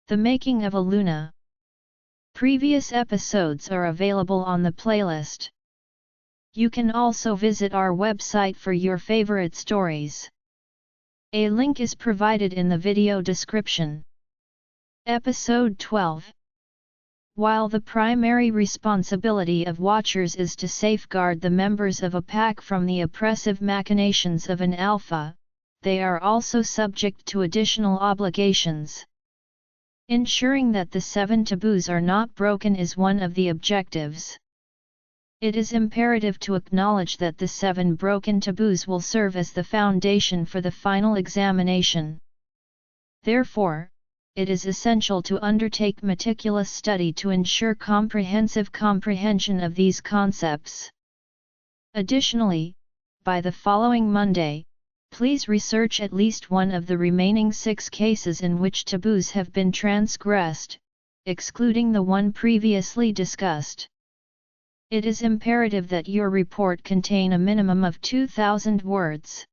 The Making of a Luna. Previous episodes are available on the playlist. You can also visit our website for your favorite stories. A link is provided in the video description. Episode 12. While the primary responsibility of watchers is to safeguard the members of a pack from the oppressive machinations of an alpha, they are also subject to additional obligations. Ensuring that the 7 taboos are not broken is one of the objectives. It is imperative to acknowledge that the 7 broken taboos will serve as the foundation for the final examination. Therefore, it is essential to undertake meticulous study to ensure comprehensive comprehension of these concepts. Additionally, by the following Monday, please research at least one of the remaining 6 cases in which taboos have been transgressed, excluding the one previously discussed. It is imperative that your report contain a minimum of 2,000 words.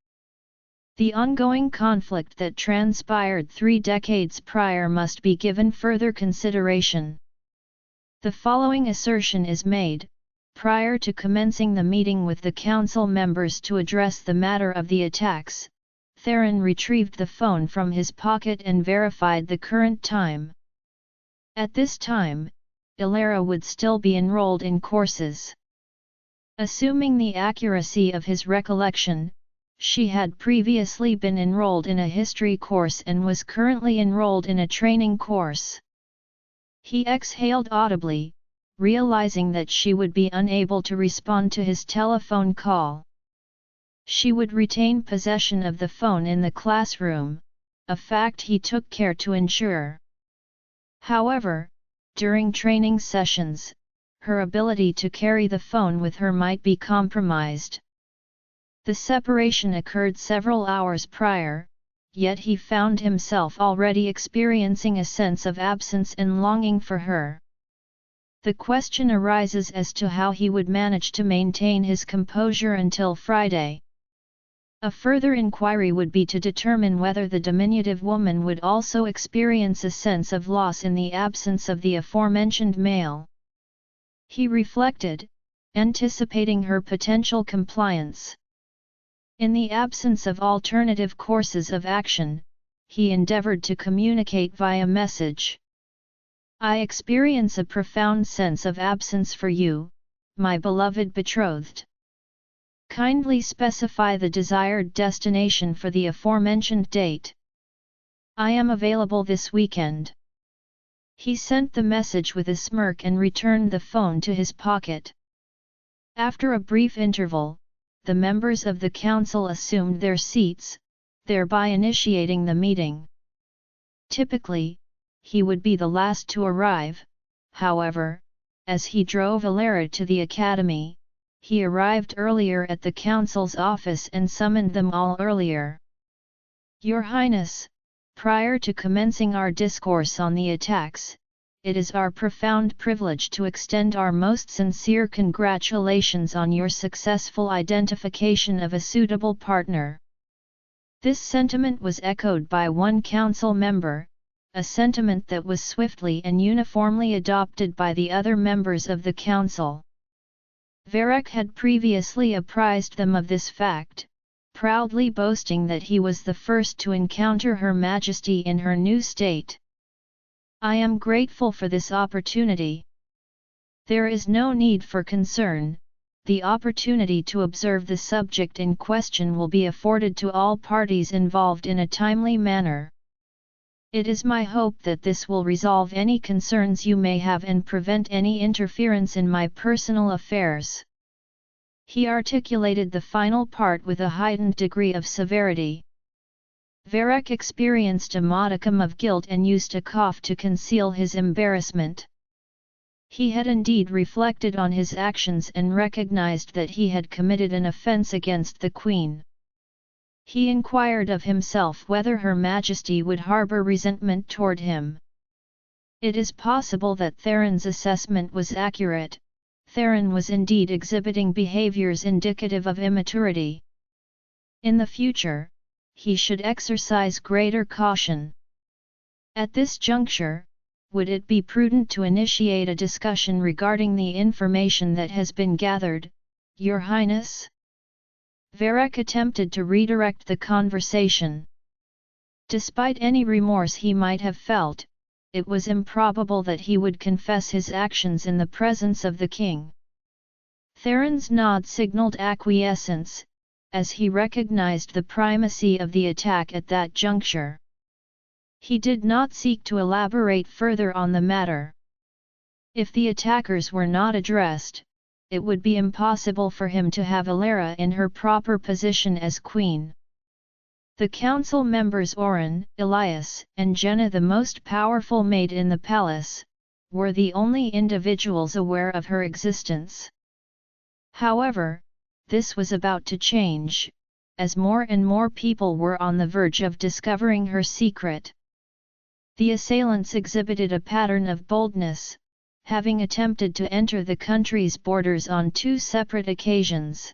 The ongoing conflict that transpired 3 decades prior must be given further consideration. The following assertion is made: prior to commencing the meeting with the council members to address the matter of the attacks, Theron retrieved the phone from his pocket and verified the current time. At this time, Elara would still be enrolled in courses. Assuming the accuracy of his recollection, she had previously been enrolled in a history course and was currently enrolled in a training course. He exhaled audibly, realizing that she would be unable to respond to his telephone call. She would retain possession of the phone in the classroom, a fact he took care to ensure. However, during training sessions, her ability to carry the phone with her might be compromised. The separation occurred several hours prior, yet he found himself already experiencing a sense of absence and longing for her. The question arises as to how he would manage to maintain his composure until Friday. A further inquiry would be to determine whether the diminutive woman would also experience a sense of loss in the absence of the aforementioned male. He reflected, anticipating her potential compliance. In the absence of alternative courses of action, he endeavored to communicate via message. I experience a profound sense of absence for you, my beloved betrothed. Kindly specify the desired destination for the aforementioned date. I am available this weekend. He sent the message with a smirk and returned the phone to his pocket. After a brief interval, the members of the council assumed their seats, thereby initiating the meeting. Typically, he would be the last to arrive. However, as he drove Elara to the academy, he arrived earlier at the council's office and summoned them all earlier. Your Highness, prior to commencing our discourse on the attacks, it is our profound privilege to extend our most sincere congratulations on your successful identification of a suitable partner. This sentiment was echoed by one council member, a sentiment that was swiftly and uniformly adopted by the other members of the council. Varric had previously apprised them of this fact, proudly boasting that he was the first to encounter Her Majesty in her new state. I am grateful for this opportunity. There is no need for concern, the opportunity to observe the subject in question will be afforded to all parties involved in a timely manner. It is my hope that this will resolve any concerns you may have and prevent any interference in my personal affairs. He articulated the final part with a heightened degree of severity. Varric experienced a modicum of guilt and used a cough to conceal his embarrassment. He had indeed reflected on his actions and recognized that he had committed an offense against the Queen. He inquired of himself whether Her Majesty would harbor resentment toward him. It is possible that Theron's assessment was accurate. Theron was indeed exhibiting behaviors indicative of immaturity. In the future, he should exercise greater caution. At this juncture, would it be prudent to initiate a discussion regarding the information that has been gathered, Your Highness? Varric attempted to redirect the conversation. Despite any remorse he might have felt, it was improbable that he would confess his actions in the presence of the king. Theron's nod signaled acquiescence, as he recognized the primacy of the attack at that juncture. He did not seek to elaborate further on the matter. If the attackers were not addressed, it would be impossible for him to have Elara in her proper position as queen. The council members Oren, Elias, and Jenna, the most powerful maid in the palace, were the only individuals aware of her existence. However, this was about to change, as more and more people were on the verge of discovering her secret. The assailants exhibited a pattern of boldness, having attempted to enter the country's borders on 2 separate occasions.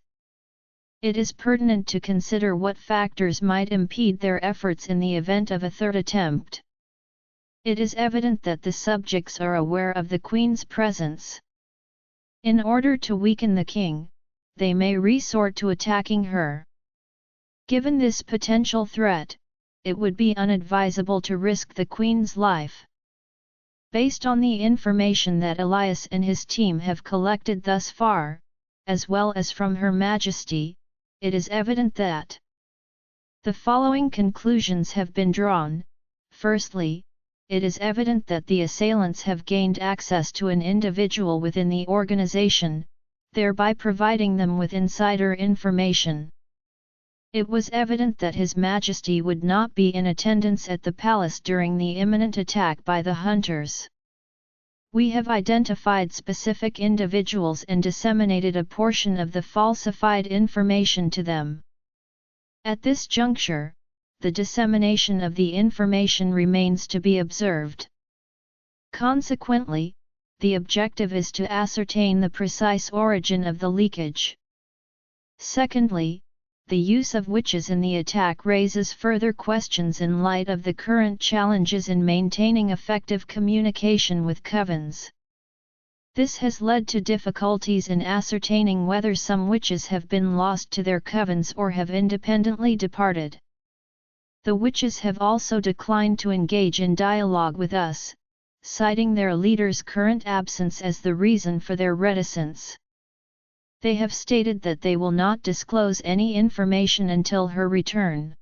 It is pertinent to consider what factors might impede their efforts in the event of a third attempt. It is evident that the subjects are aware of the Queen's presence. In order to weaken the king, they may resort to attacking her. Given this potential threat, it would be unadvisable to risk the Queen's life. Based on the information that Elias and his team have collected thus far, as well as from Her Majesty, it is evident that the following conclusions have been drawn. Firstly, it is evident that the assailants have gained access to an individual within the organization, thereby providing them with insider information. It was evident that His Majesty would not be in attendance at the palace during the imminent attack by the hunters. We have identified specific individuals and disseminated a portion of the falsified information to them. At this juncture, the dissemination of the information remains to be observed. Consequently, the objective is to ascertain the precise origin of the leakage. Secondly, the use of witches in the attack raises further questions in light of the current challenges in maintaining effective communication with covens. This has led to difficulties in ascertaining whether some witches have been lost to their covens or have independently departed. The witches have also declined to engage in dialogue with us, citing their leader's current absence as the reason for their reticence. They have stated that they will not disclose any information until her return.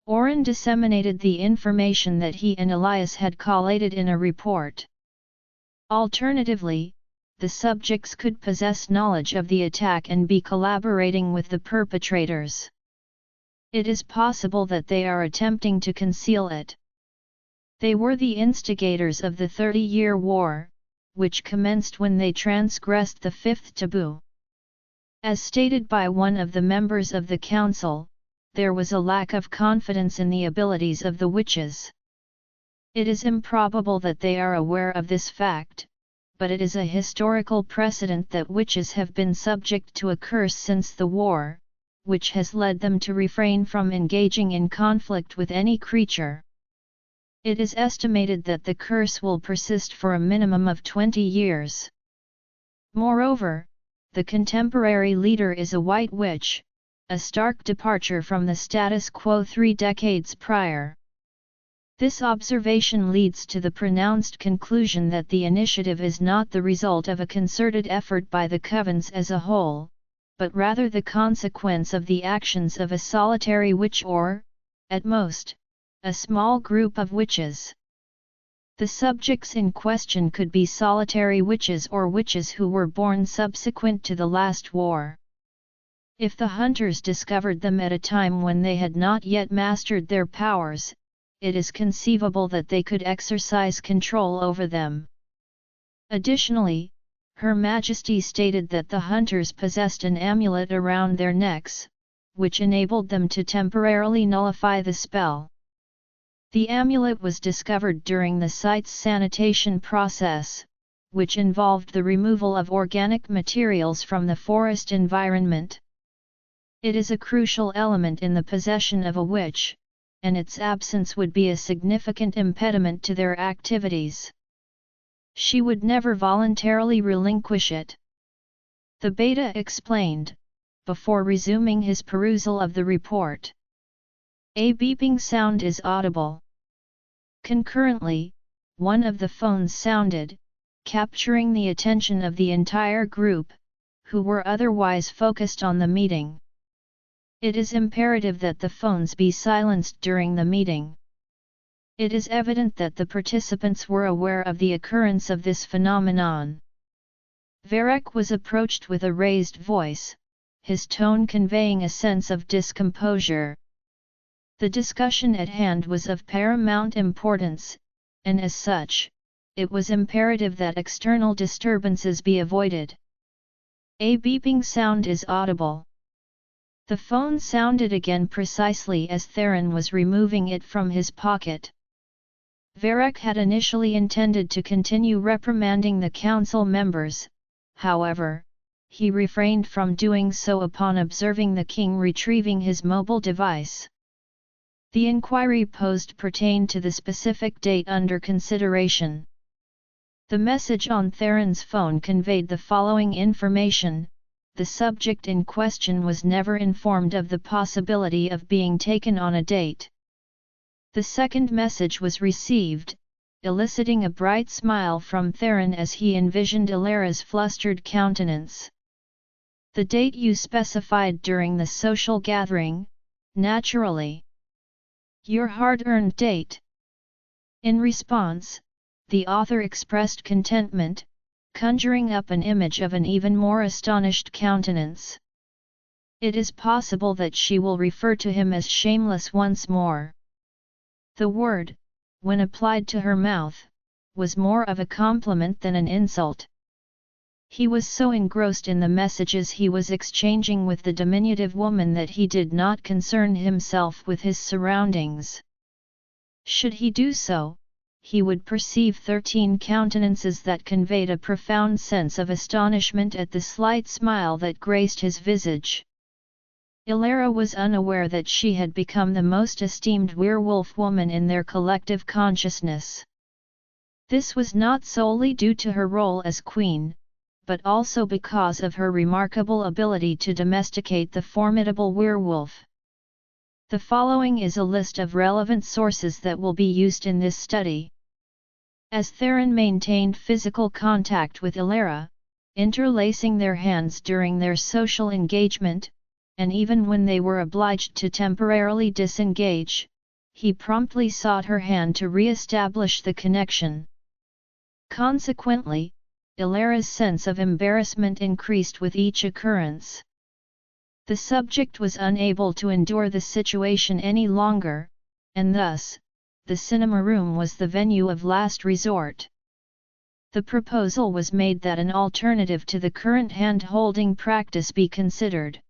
Oren disseminated the information that he and Elias had collated in a report. Alternatively, the subjects could possess knowledge of the attack and be collaborating with the perpetrators. It is possible that they are attempting to conceal it. They were the instigators of the 30-year war, which commenced when they transgressed the 5th taboo. As stated by one of the members of the council, there was a lack of confidence in the abilities of the witches. It is improbable that they are aware of this fact, but it is a historical precedent that witches have been subject to a curse since the war, which has led them to refrain from engaging in conflict with any creature. It is estimated that the curse will persist for a minimum of 20 years. Moreover, the contemporary leader is a white witch, a stark departure from the status quo 3 decades prior. This observation leads to the pronounced conclusion that the initiative is not the result of a concerted effort by the covens as a whole, but rather the consequence of the actions of a solitary witch or, at most, a small group of witches. The subjects in question could be solitary witches or witches who were born subsequent to the last war. If the hunters discovered them at a time when they had not yet mastered their powers, it is conceivable that they could exercise control over them. Additionally, Her Majesty stated that the hunters possessed an amulet around their necks, which enabled them to temporarily nullify the spell. The amulet was discovered during the site's sanitation process, which involved the removal of organic materials from the forest environment. It is a crucial element in the possession of a witch, and its absence would be a significant impediment to their activities. She would never voluntarily relinquish it. The beta explained, before resuming his perusal of the report. A beeping sound is audible. Concurrently, one of the phones sounded, capturing the attention of the entire group, who were otherwise focused on the meeting. It is imperative that the phones be silenced during the meeting. It is evident that the participants were aware of the occurrence of this phenomenon. Varek was approached with a raised voice, his tone conveying a sense of discomposure. The discussion at hand was of paramount importance, and as such, it was imperative that external disturbances be avoided. A beeping sound is audible. The phone sounded again precisely as Theron was removing it from his pocket. Varek had initially intended to continue reprimanding the council members, however, he refrained from doing so upon observing the king retrieving his mobile device. The inquiry posed pertained to the specific date under consideration. The message on Theron's phone conveyed the following information: the subject in question was never informed of the possibility of being taken on a date. The second message was received, eliciting a bright smile from Theron as he envisioned Elara's flustered countenance. The date you specified during the social gathering, naturally. Your hard-earned date. In response, the author expressed contentment, conjuring up an image of an even more astonished countenance. It is possible that she will refer to him as shameless once more. The word, when applied to her mouth, was more of a compliment than an insult. He was so engrossed in the messages he was exchanging with the diminutive woman that he did not concern himself with his surroundings. Should he do so, he would perceive 13 countenances that conveyed a profound sense of astonishment at the slight smile that graced his visage. Elara was unaware that she had become the most esteemed werewolf woman in their collective consciousness. This was not solely due to her role as queen, but also because of her remarkable ability to domesticate the formidable werewolf. The following is a list of relevant sources that will be used in this study. As Theron maintained physical contact with Elara, interlacing their hands during their social engagement, and even when they were obliged to temporarily disengage, he promptly sought her hand to re-establish the connection. Consequently, Elara's sense of embarrassment increased with each occurrence. The subject was unable to endure the situation any longer, and thus, the cinema room was the venue of last resort. The proposal was made that an alternative to the current hand-holding practice be considered.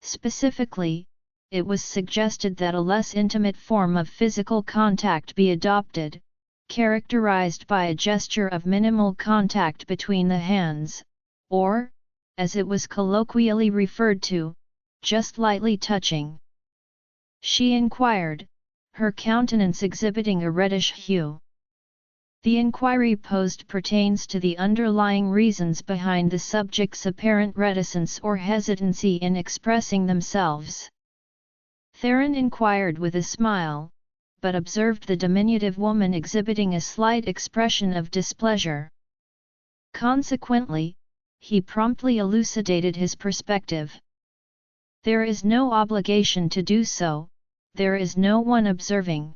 Specifically, it was suggested that a less intimate form of physical contact be adopted, characterized by a gesture of minimal contact between the hands, or, as it was colloquially referred to, just lightly touching. She inquired, her countenance exhibiting a reddish hue. The inquiry posed pertains to the underlying reasons behind the subject's apparent reticence or hesitancy in expressing themselves. Theron inquired with a smile, but observed the diminutive woman exhibiting a slight expression of displeasure. Consequently, he promptly elucidated his perspective. There is no obligation to do so, there is no one observing.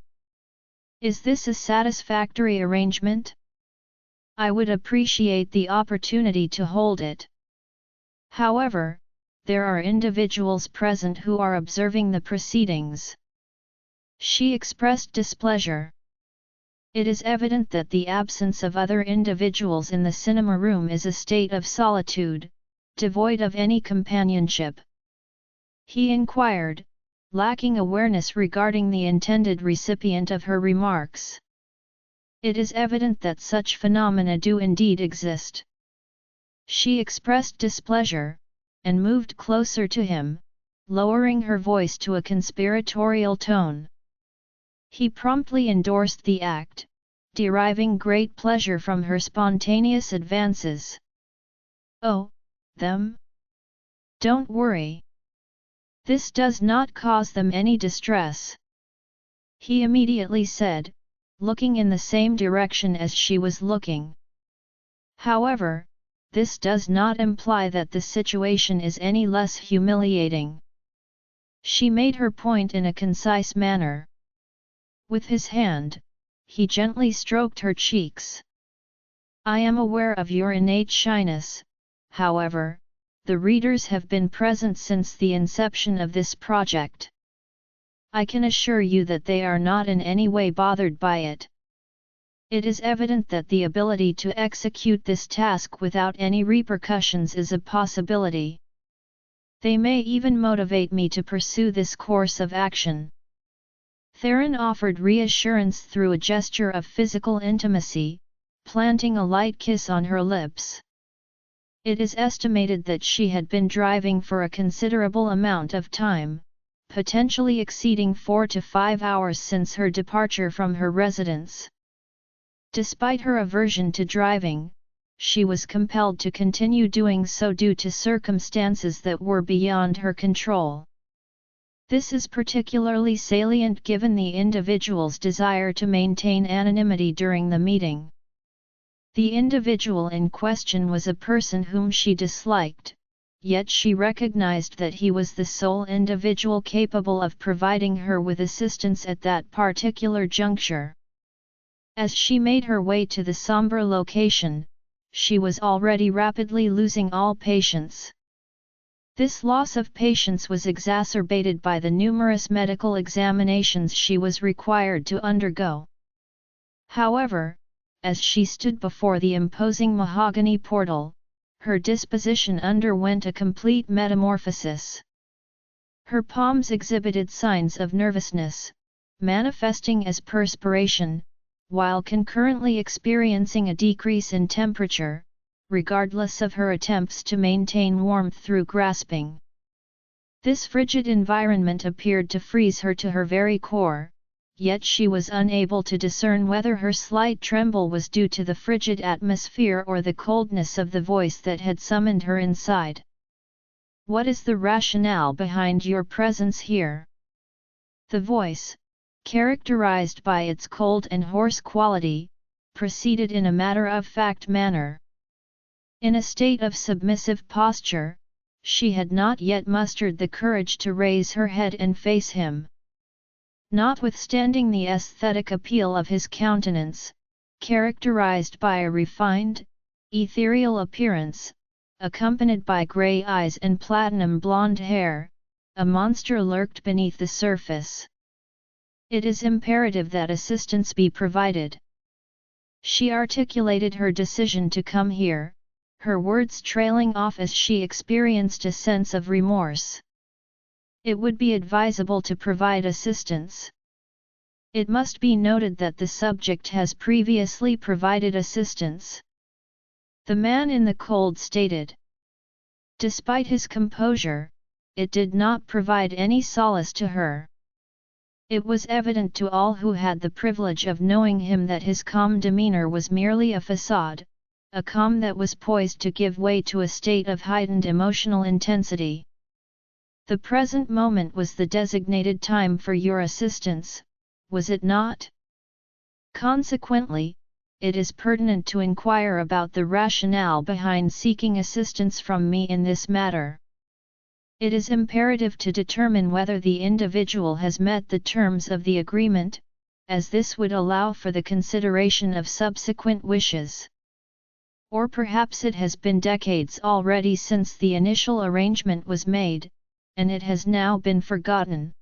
Is this a satisfactory arrangement? I would appreciate the opportunity to hold it. However, there are individuals present who are observing the proceedings. She expressed displeasure. It is evident that the absence of other individuals in the cinema room is a state of solitude, devoid of any companionship. He inquired, lacking awareness regarding the intended recipient of her remarks. It is evident that such phenomena do indeed exist. She expressed displeasure, and moved closer to him, lowering her voice to a conspiratorial tone. He promptly endorsed the act, deriving great pleasure from her spontaneous advances. "Oh, them? Don't worry. This does not cause them any distress," he immediately said, looking in the same direction as she was looking. "However, this does not imply that the situation is any less humiliating." She made her point in a concise manner. With his hand, he gently stroked her cheeks. "I am aware of your innate shyness, however, the readers have been present since the inception of this project. I can assure you that they are not in any way bothered by it. It is evident that the ability to execute this task without any repercussions is a possibility. They may even motivate me to pursue this course of action." Theron offered reassurance through a gesture of physical intimacy, planting a light kiss on her lips. It is estimated that she had been driving for a considerable amount of time, potentially exceeding 4 to 5 hours since her departure from her residence. Despite her aversion to driving, she was compelled to continue doing so due to circumstances that were beyond her control. This is particularly salient given the individual's desire to maintain anonymity during the meeting. The individual in question was a person whom she disliked, yet she recognized that he was the sole individual capable of providing her with assistance at that particular juncture. As she made her way to the somber location, she was already rapidly losing all patience. This loss of patience was exacerbated by the numerous medical examinations she was required to undergo. However, as she stood before the imposing mahogany portal, her disposition underwent a complete metamorphosis. Her palms exhibited signs of nervousness, manifesting as perspiration, while concurrently experiencing a decrease in temperature, regardless of her attempts to maintain warmth through grasping. This frigid environment appeared to freeze her to her very core, yet she was unable to discern whether her slight tremble was due to the frigid atmosphere or the coldness of the voice that had summoned her inside. "What is the rationale behind your presence here?" The voice, characterized by its cold and hoarse quality, proceeded in a matter-of-fact manner. In a state of submissive posture, she had not yet mustered the courage to raise her head and face him. Notwithstanding the aesthetic appeal of his countenance, characterized by a refined, ethereal appearance, accompanied by grey eyes and platinum blonde hair, a monster lurked beneath the surface. "It is imperative that assistance be provided." She articulated her decision to come here, her words trailing off as she experienced a sense of remorse. "It would be advisable to provide assistance. It must be noted that the subject has previously provided assistance," the man in the cold stated. Despite his composure, it did not provide any solace to her. It was evident to all who had the privilege of knowing him that his calm demeanor was merely a facade, a calm that was poised to give way to a state of heightened emotional intensity. "The present moment was the designated time for your assistance, was it not? Consequently, it is pertinent to inquire about the rationale behind seeking assistance from me in this matter. It is imperative to determine whether the individual has met the terms of the agreement, as this would allow for the consideration of subsequent wishes. Or perhaps it has been decades already since the initial arrangement was made, and it has now been forgotten."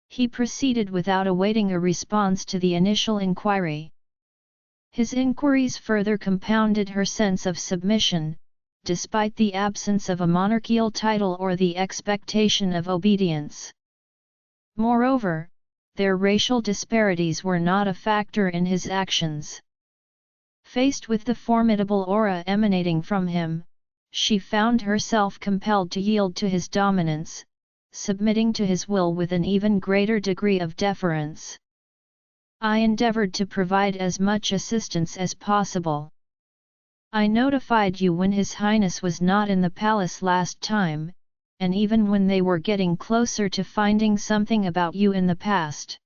He proceeded without awaiting a response to the initial inquiry. His inquiries further compounded her sense of submission, despite the absence of a monarchical title or the expectation of obedience. Moreover, their racial disparities were not a factor in his actions. Faced with the formidable aura emanating from him, she found herself compelled to yield to his dominance, submitting to his will with an even greater degree of deference. I endeavored to provide as much assistance as possible. I notified you when His Highness was not in the palace last time, and even when they were getting closer to finding something about you in the past.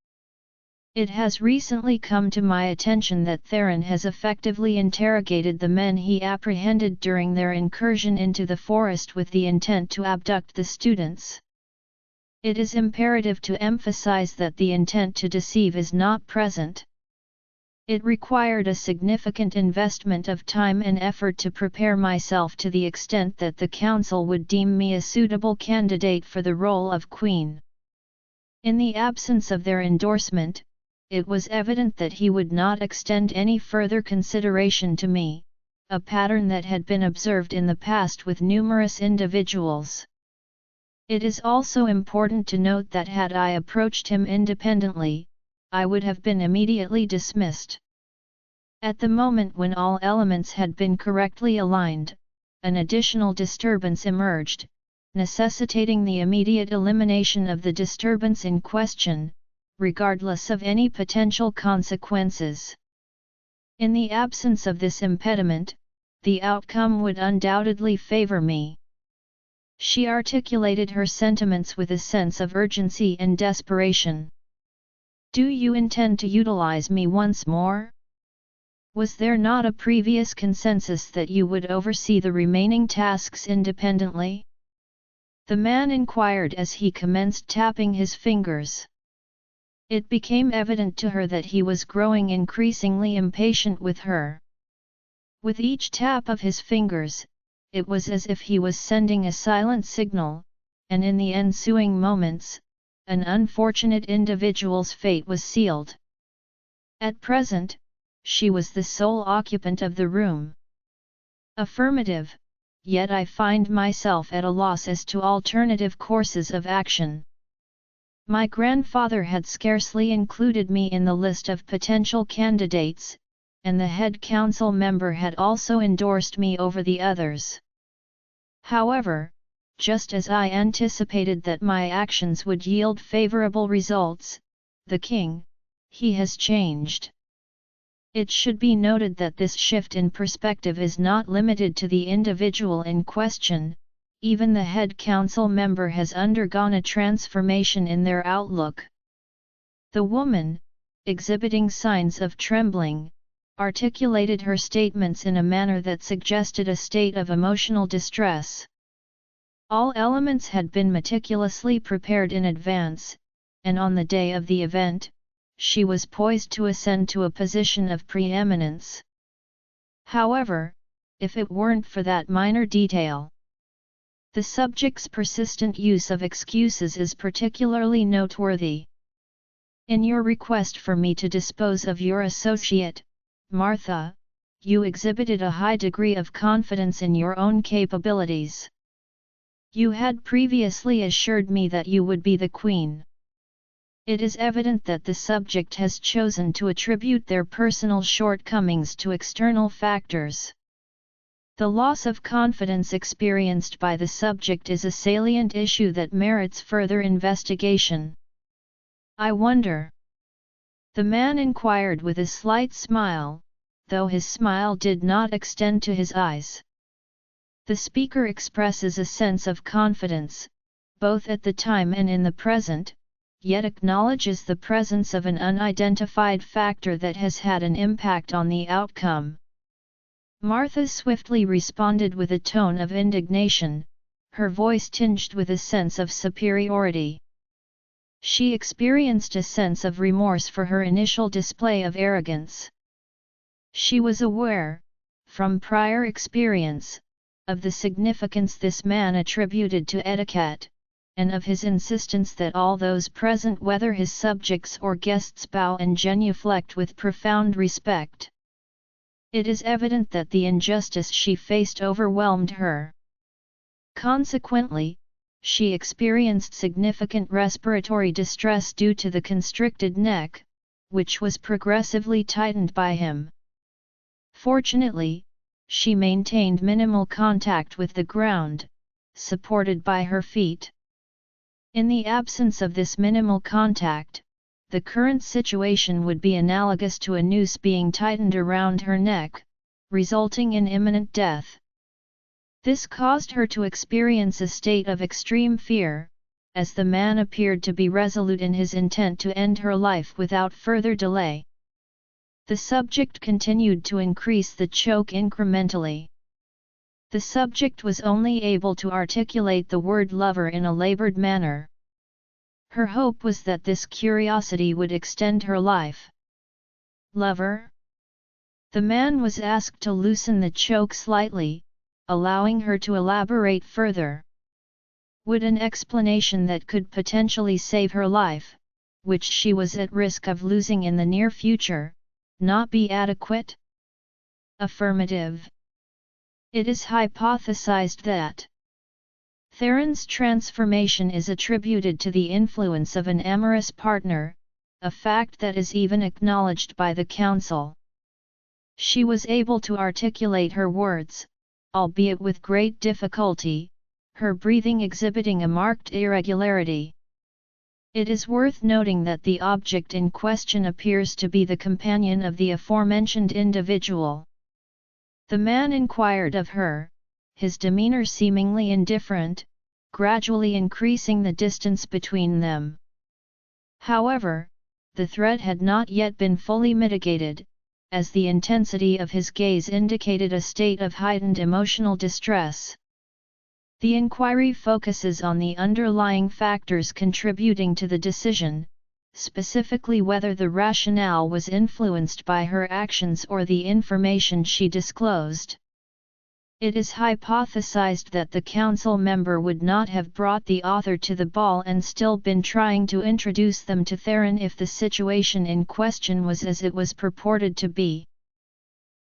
It has recently come to my attention that Theron has effectively interrogated the men he apprehended during their incursion into the forest with the intent to abduct the students. It is imperative to emphasize that the intent to deceive is not present. It required a significant investment of time and effort to prepare myself to the extent that the council would deem me a suitable candidate for the role of queen. In the absence of their endorsement, it was evident that he would not extend any further consideration to me, a pattern that had been observed in the past with numerous individuals. It is also important to note that had I approached him independently, I would have been immediately dismissed. At the moment when all elements had been correctly aligned, an additional disturbance emerged, necessitating the immediate elimination of the disturbance in question, regardless of any potential consequences. In the absence of this impediment, the outcome would undoubtedly favor me. She articulated her sentiments with a sense of urgency and desperation. Do you intend to utilize me once more? Was there not a previous consensus that you would oversee the remaining tasks independently? The man inquired as he commenced tapping his fingers. It became evident to her that he was growing increasingly impatient with her. With each tap of his fingers, it was as if he was sending a silent signal, and in the ensuing moments, an unfortunate individual's fate was sealed. At present, she was the sole occupant of the room. Affirmative, yet I find myself at a loss as to alternative courses of action. My grandfather had scarcely included me in the list of potential candidates, and the head council member had also endorsed me over the others. However, just as I anticipated that my actions would yield favorable results, the king, he has changed. It should be noted that this shift in perspective is not limited to the individual in question, even the head council member has undergone a transformation in their outlook. The woman, exhibiting signs of trembling, articulated her statements in a manner that suggested a state of emotional distress. All elements had been meticulously prepared in advance, and on the day of the event, she was poised to ascend to a position of preeminence. However, if it weren't for that minor detail. The subject's persistent use of excuses is particularly noteworthy. In your request for me to dispose of your associate, Martha, you exhibited a high degree of confidence in your own capabilities. You had previously assured me that you would be the queen. It is evident that the subject has chosen to attribute their personal shortcomings to external factors. The loss of confidence experienced by the subject is a salient issue that merits further investigation. I wonder. The man inquired with a slight smile, though his smile did not extend to his eyes. The speaker expresses a sense of confidence, both at the time and in the present, yet acknowledges the presence of an unidentified factor that has had an impact on the outcome. Martha swiftly responded with a tone of indignation, her voice tinged with a sense of superiority. She experienced a sense of remorse for her initial display of arrogance. She was aware, from prior experience, of the significance this man attributed to etiquette, and of his insistence that all those present, whether his subjects or guests, bow and genuflect with profound respect. It is evident that the injustice she faced overwhelmed her. Consequently, she experienced significant respiratory distress due to the constricted neck, which was progressively tightened by him. Fortunately, she maintained minimal contact with the ground, supported by her feet. In the absence of this minimal contact, the current situation would be analogous to a noose being tightened around her neck, resulting in imminent death. This caused her to experience a state of extreme fear, as the man appeared to be resolute in his intent to end her life without further delay. The subject continued to increase the choke incrementally. The subject was only able to articulate the word lover in a labored manner. Her hope was that this curiosity would extend her life. Lover? The man was asked to loosen the choke slightly, allowing her to elaborate further. Would an explanation that could potentially save her life, which she was at risk of losing in the near future, not be adequate? Affirmative. It is hypothesized that Theron's transformation is attributed to the influence of an amorous partner, a fact that is even acknowledged by the Council. She was able to articulate her words, albeit with great difficulty, her breathing exhibiting a marked irregularity. It is worth noting that the object in question appears to be the companion of the aforementioned individual. The man inquired of her, his demeanor seemingly indifferent, gradually increasing the distance between them. However, the threat had not yet been fully mitigated, as the intensity of his gaze indicated a state of heightened emotional distress. The inquiry focuses on the underlying factors contributing to the decision, specifically whether the rationale was influenced by her actions or the information she disclosed. It is hypothesized that the council member would not have brought the author to the ball and still been trying to introduce them to Theron if the situation in question was as it was purported to be.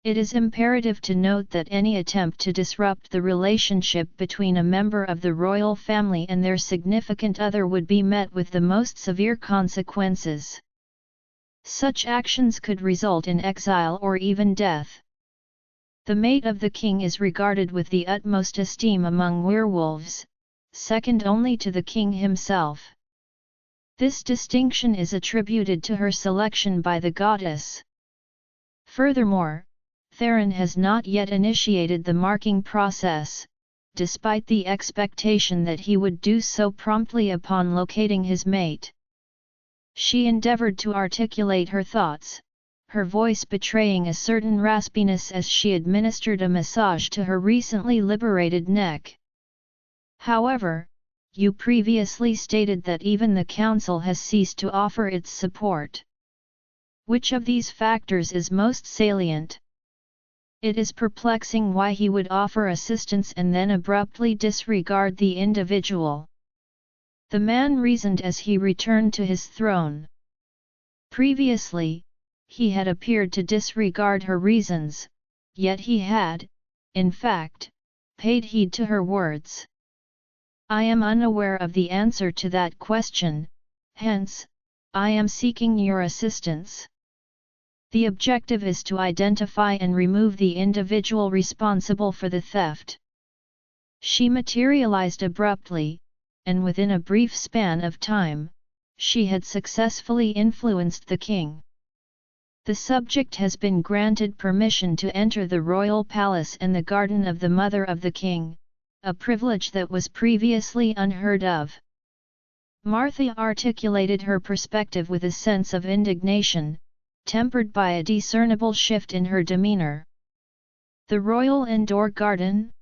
It is imperative to note that any attempt to disrupt the relationship between a member of the royal family and their significant other would be met with the most severe consequences. Such actions could result in exile or even death. The mate of the king is regarded with the utmost esteem among werewolves, second only to the king himself. This distinction is attributed to her selection by the goddess. Furthermore, Theron has not yet initiated the marking process, despite the expectation that he would do so promptly upon locating his mate. She endeavored to articulate her thoughts, her voice betraying a certain raspiness as she administered a massage to her recently liberated neck. However, you previously stated that even the council has ceased to offer its support. Which of these factors is most salient? It is perplexing why he would offer assistance and then abruptly disregard the individual. The man reasoned as he returned to his throne. Previously, he had appeared to disregard her reasons, yet he had, in fact, paid heed to her words. I am unaware of the answer to that question, hence, I am seeking your assistance. The objective is to identify and remove the individual responsible for the theft. She materialized abruptly, and within a brief span of time, she had successfully influenced the king. The subject has been granted permission to enter the royal palace and the garden of the mother of the king, a privilege that was previously unheard of. Martha articulated her perspective with a sense of indignation, tempered by a discernible shift in her demeanor. The royal indoor garden?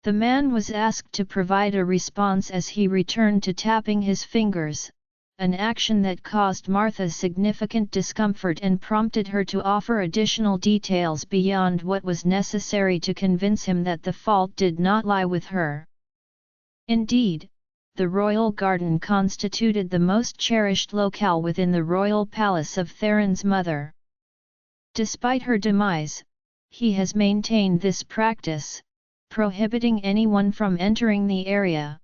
The man was asked to provide a response as he returned to tapping his fingers, an action that caused Martha significant discomfort and prompted her to offer additional details beyond what was necessary to convince him that the fault did not lie with her. Indeed, the royal garden constituted the most cherished locale within the royal palace of Theron's mother. Despite her demise, he has maintained this practice, prohibiting anyone from entering the area.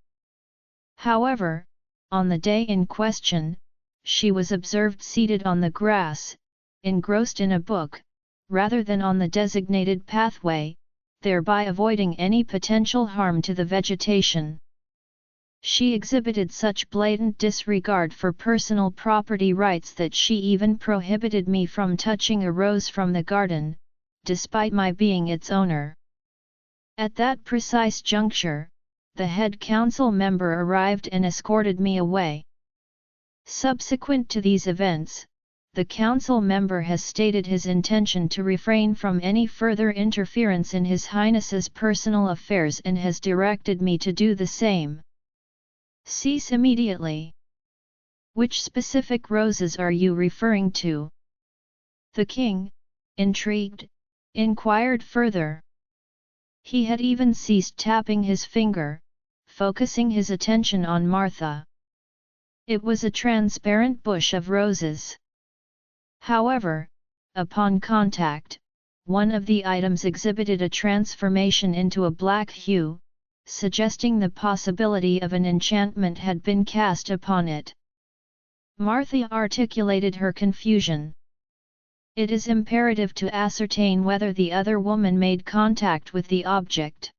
However, on the day in question, she was observed seated on the grass, engrossed in a book, rather than on the designated pathway, thereby avoiding any potential harm to the vegetation. She exhibited such blatant disregard for personal property rights that she even prohibited me from touching a rose from the garden, despite my being its owner. At that precise juncture, the head council member arrived and escorted me away. Subsequent to these events, the council member has stated his intention to refrain from any further interference in His Highness's personal affairs and has directed me to do the same. Cease immediately. Which specific roses are you referring to? The king, intrigued, inquired further. He had even ceased tapping his finger, focusing his attention on Martha. It was a transparent bush of roses. However, upon contact, one of the items exhibited a transformation into a black hue, suggesting the possibility of an enchantment had been cast upon it. Martha articulated her confusion. It is imperative to ascertain whether the other woman made contact with the object.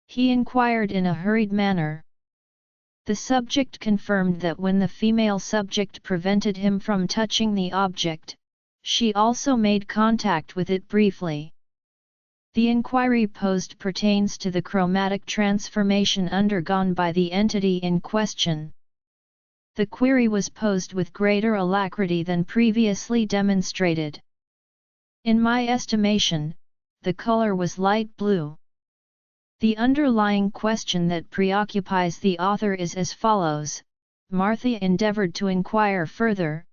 He inquired in a hurried manner. The subject confirmed that when the female subject prevented him from touching the object, she also made contact with it briefly. The inquiry posed pertains to the chromatic transformation undergone by the entity in question. The query was posed with greater alacrity than previously demonstrated. In my estimation, the color was light blue. The underlying question that preoccupies the author is as follows. Martha endeavored to inquire further,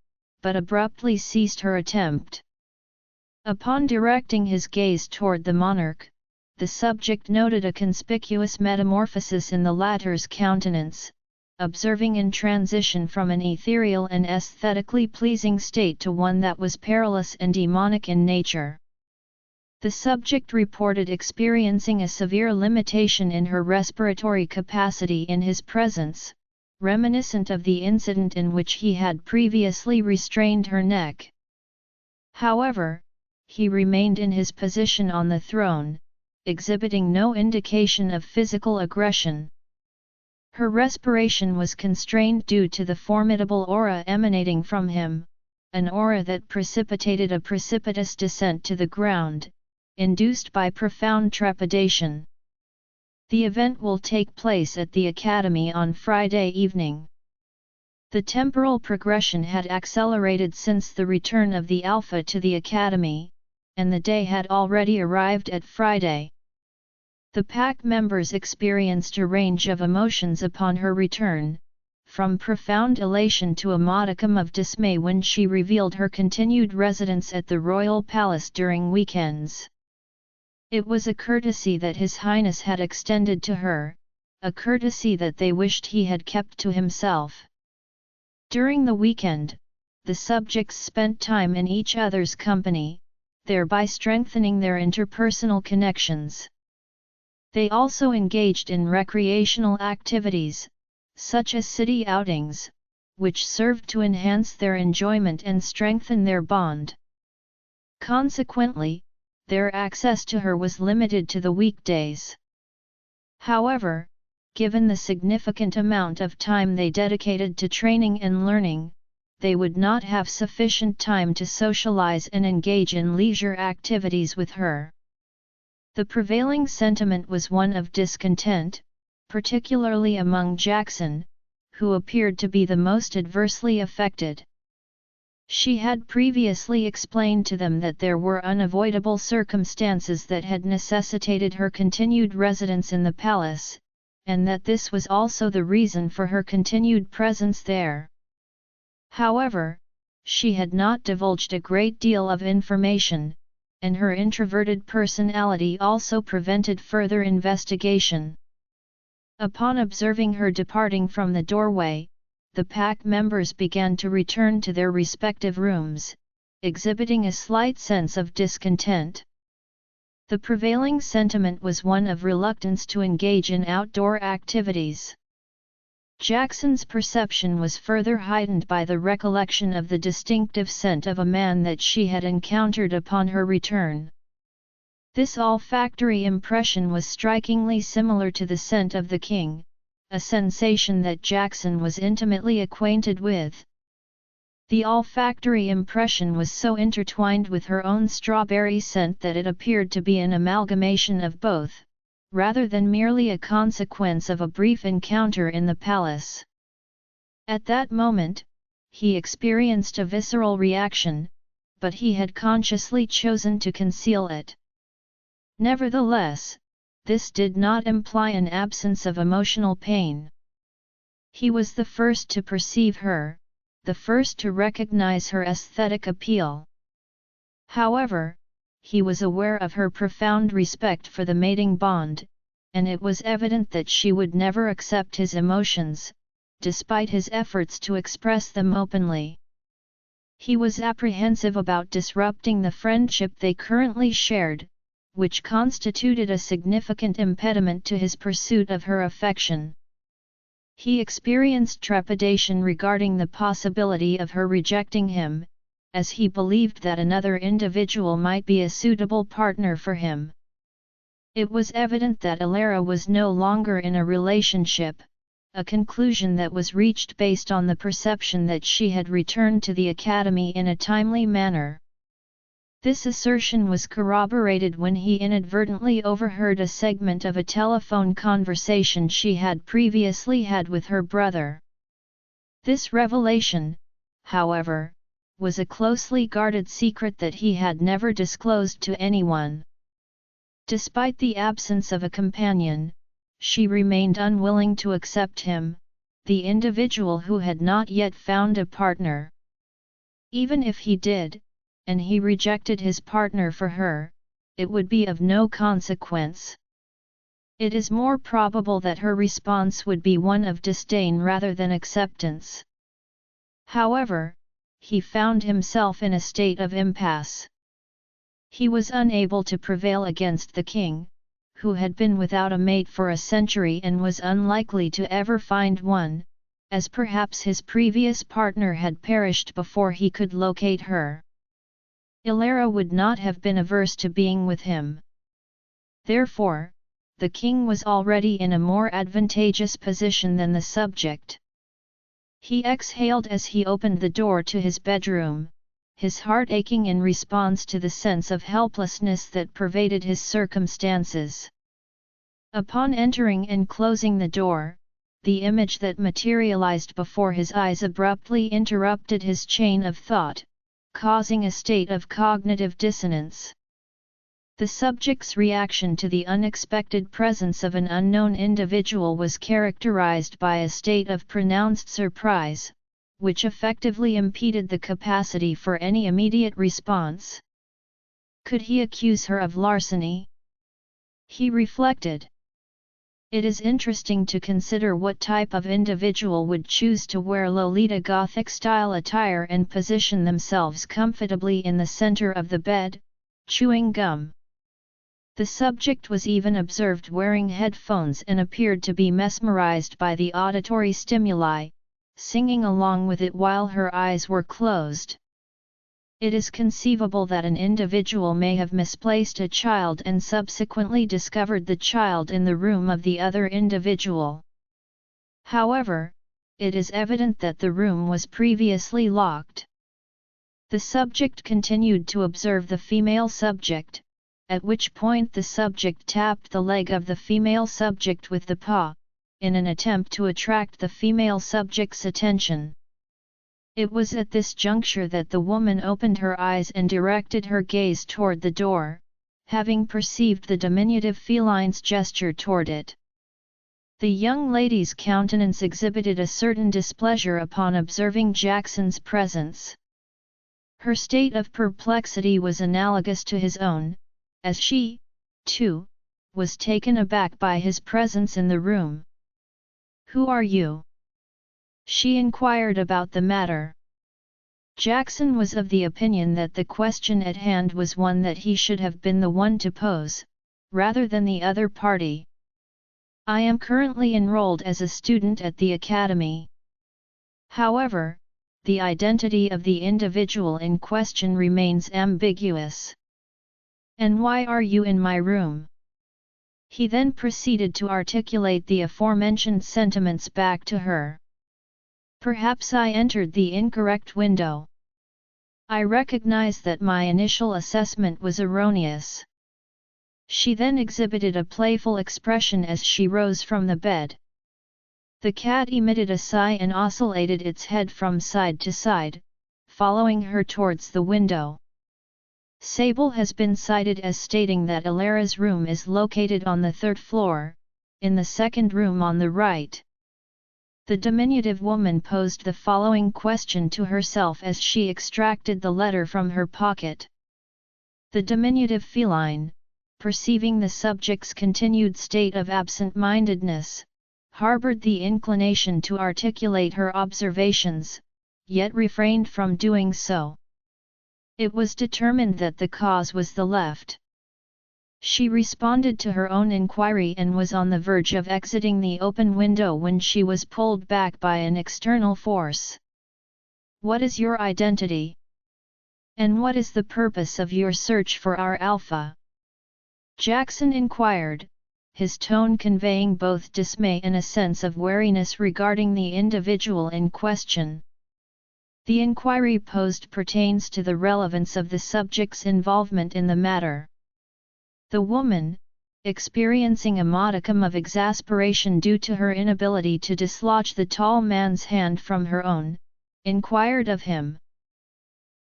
but abruptly ceased her attempt. Upon directing his gaze toward the monarch, the subject noted a conspicuous metamorphosis in the latter's countenance, observing in transition from an ethereal and aesthetically pleasing state to one that was perilous and demonic in nature. The subject reported experiencing a severe limitation in her respiratory capacity in his presence, reminiscent of the incident in which he had previously restrained her neck. However, he remained in his position on the throne, exhibiting no indication of physical aggression. Her respiration was constrained due to the formidable aura emanating from him, an aura that precipitated a precipitous descent to the ground, induced by profound trepidation. The event will take place at the Academy on Friday evening. The temporal progression had accelerated since the return of the Alpha to the Academy, and the day had already arrived at Friday. The pack members experienced a range of emotions upon her return, from profound elation to a modicum of dismay when she revealed her continued residence at the royal palace during weekends. It was a courtesy that His Highness had extended to her, a courtesy that they wished he had kept to himself. During the weekend, the subjects spent time in each other's company, thereby strengthening their interpersonal connections. They also engaged in recreational activities, such as city outings, which served to enhance their enjoyment and strengthen their bond. Consequently, their access to her was limited to the weekdays. However, given the significant amount of time they dedicated to training and learning, they would not have sufficient time to socialize and engage in leisure activities with her. The prevailing sentiment was one of discontent, particularly among Jackson, who appeared to be the most adversely affected. She had previously explained to them that there were unavoidable circumstances that had necessitated her continued residence in the palace, and that this was also the reason for her continued presence there. However, she had not divulged a great deal of information, and her introverted personality also prevented further investigation. Upon observing her departing from the doorway, the pack members began to return to their respective rooms, exhibiting a slight sense of discontent. The prevailing sentiment was one of reluctance to engage in outdoor activities. Jackson's perception was further heightened by the recollection of the distinctive scent of a man that she had encountered upon her return. This olfactory impression was strikingly similar to the scent of the king, a sensation that Jackson was intimately acquainted with. The olfactory impression was so intertwined with her own strawberry scent that it appeared to be an amalgamation of both, rather than merely a consequence of a brief encounter in the palace. At that moment, he experienced a visceral reaction, but he had consciously chosen to conceal it. Nevertheless, this did not imply an absence of emotional pain. He was the first to perceive her, the first to recognize her aesthetic appeal. However, he was aware of her profound respect for the mating bond, and it was evident that she would never accept his emotions, despite his efforts to express them openly. He was apprehensive about disrupting the friendship they currently shared, which constituted a significant impediment to his pursuit of her affection. He experienced trepidation regarding the possibility of her rejecting him, as he believed that another individual might be a suitable partner for him. It was evident that Elara was no longer in a relationship, a conclusion that was reached based on the perception that she had returned to the academy in a timely manner. This assertion was corroborated when he inadvertently overheard a segment of a telephone conversation she had previously had with her brother. This revelation, however, was a closely guarded secret that he had never disclosed to anyone. Despite the absence of a companion, she remained unwilling to accept him, the individual who had not yet found a partner. Even if he did, and he rejected his partner for her, it would be of no consequence. It is more probable that her response would be one of disdain rather than acceptance. However, he found himself in a state of impasse. He was unable to prevail against the king, who had been without a mate for a century and was unlikely to ever find one, as perhaps his previous partner had perished before he could locate her. Elara would not have been averse to being with him. Therefore, the king was already in a more advantageous position than the subject. He exhaled as he opened the door to his bedroom, his heart aching in response to the sense of helplessness that pervaded his circumstances. Upon entering and closing the door, the image that materialized before his eyes abruptly interrupted his chain of thought, causing a state of cognitive dissonance. The subject's reaction to the unexpected presence of an unknown individual was characterized by a state of pronounced surprise, which effectively impeded the capacity for any immediate response. Could he accuse her of larceny? He reflected. It is interesting to consider what type of individual would choose to wear Lolita Gothic-style attire and position themselves comfortably in the center of the bed, chewing gum. The subject was even observed wearing headphones and appeared to be mesmerized by the auditory stimuli, singing along with it while her eyes were closed. It is conceivable that an individual may have misplaced a child and subsequently discovered the child in the room of the other individual. However, it is evident that the room was previously locked. The subject continued to observe the female subject, at which point the subject tapped the leg of the female subject with the paw, in an attempt to attract the female subject's attention. It was at this juncture that the woman opened her eyes and directed her gaze toward the door, having perceived the diminutive feline's gesture toward it. The young lady's countenance exhibited a certain displeasure upon observing Jackson's presence. Her state of perplexity was analogous to his own, as she, too, was taken aback by his presence in the room. "Who are you?" she inquired about the matter. Jackson was of the opinion that the question at hand was one that he should have been the one to pose, rather than the other party. "I am currently enrolled as a student at the academy." However, the identity of the individual in question remains ambiguous. "And why are you in my room?" He then proceeded to articulate the aforementioned sentiments back to her. Perhaps I entered the incorrect window. I recognize that my initial assessment was erroneous. She then exhibited a playful expression as she rose from the bed. The cat emitted a sigh and oscillated its head from side to side, following her towards the window. Sable has been cited as stating that Elara's room is located on the 3rd floor, in the second room on the right. The diminutive woman posed the following question to herself as she extracted the letter from her pocket. The diminutive feline, perceiving the subject's continued state of absent-mindedness, harbored the inclination to articulate her observations, yet refrained from doing so. It was determined that the cause was the left. She responded to her own inquiry and was on the verge of exiting the open window when she was pulled back by an external force. What is your identity? And what is the purpose of your search for our alpha? Jackson inquired, his tone conveying both dismay and a sense of wariness regarding the individual in question. The inquiry posed pertains to the relevance of the subject's involvement in the matter. The woman, experiencing a modicum of exasperation due to her inability to dislodge the tall man's hand from her own, inquired of him.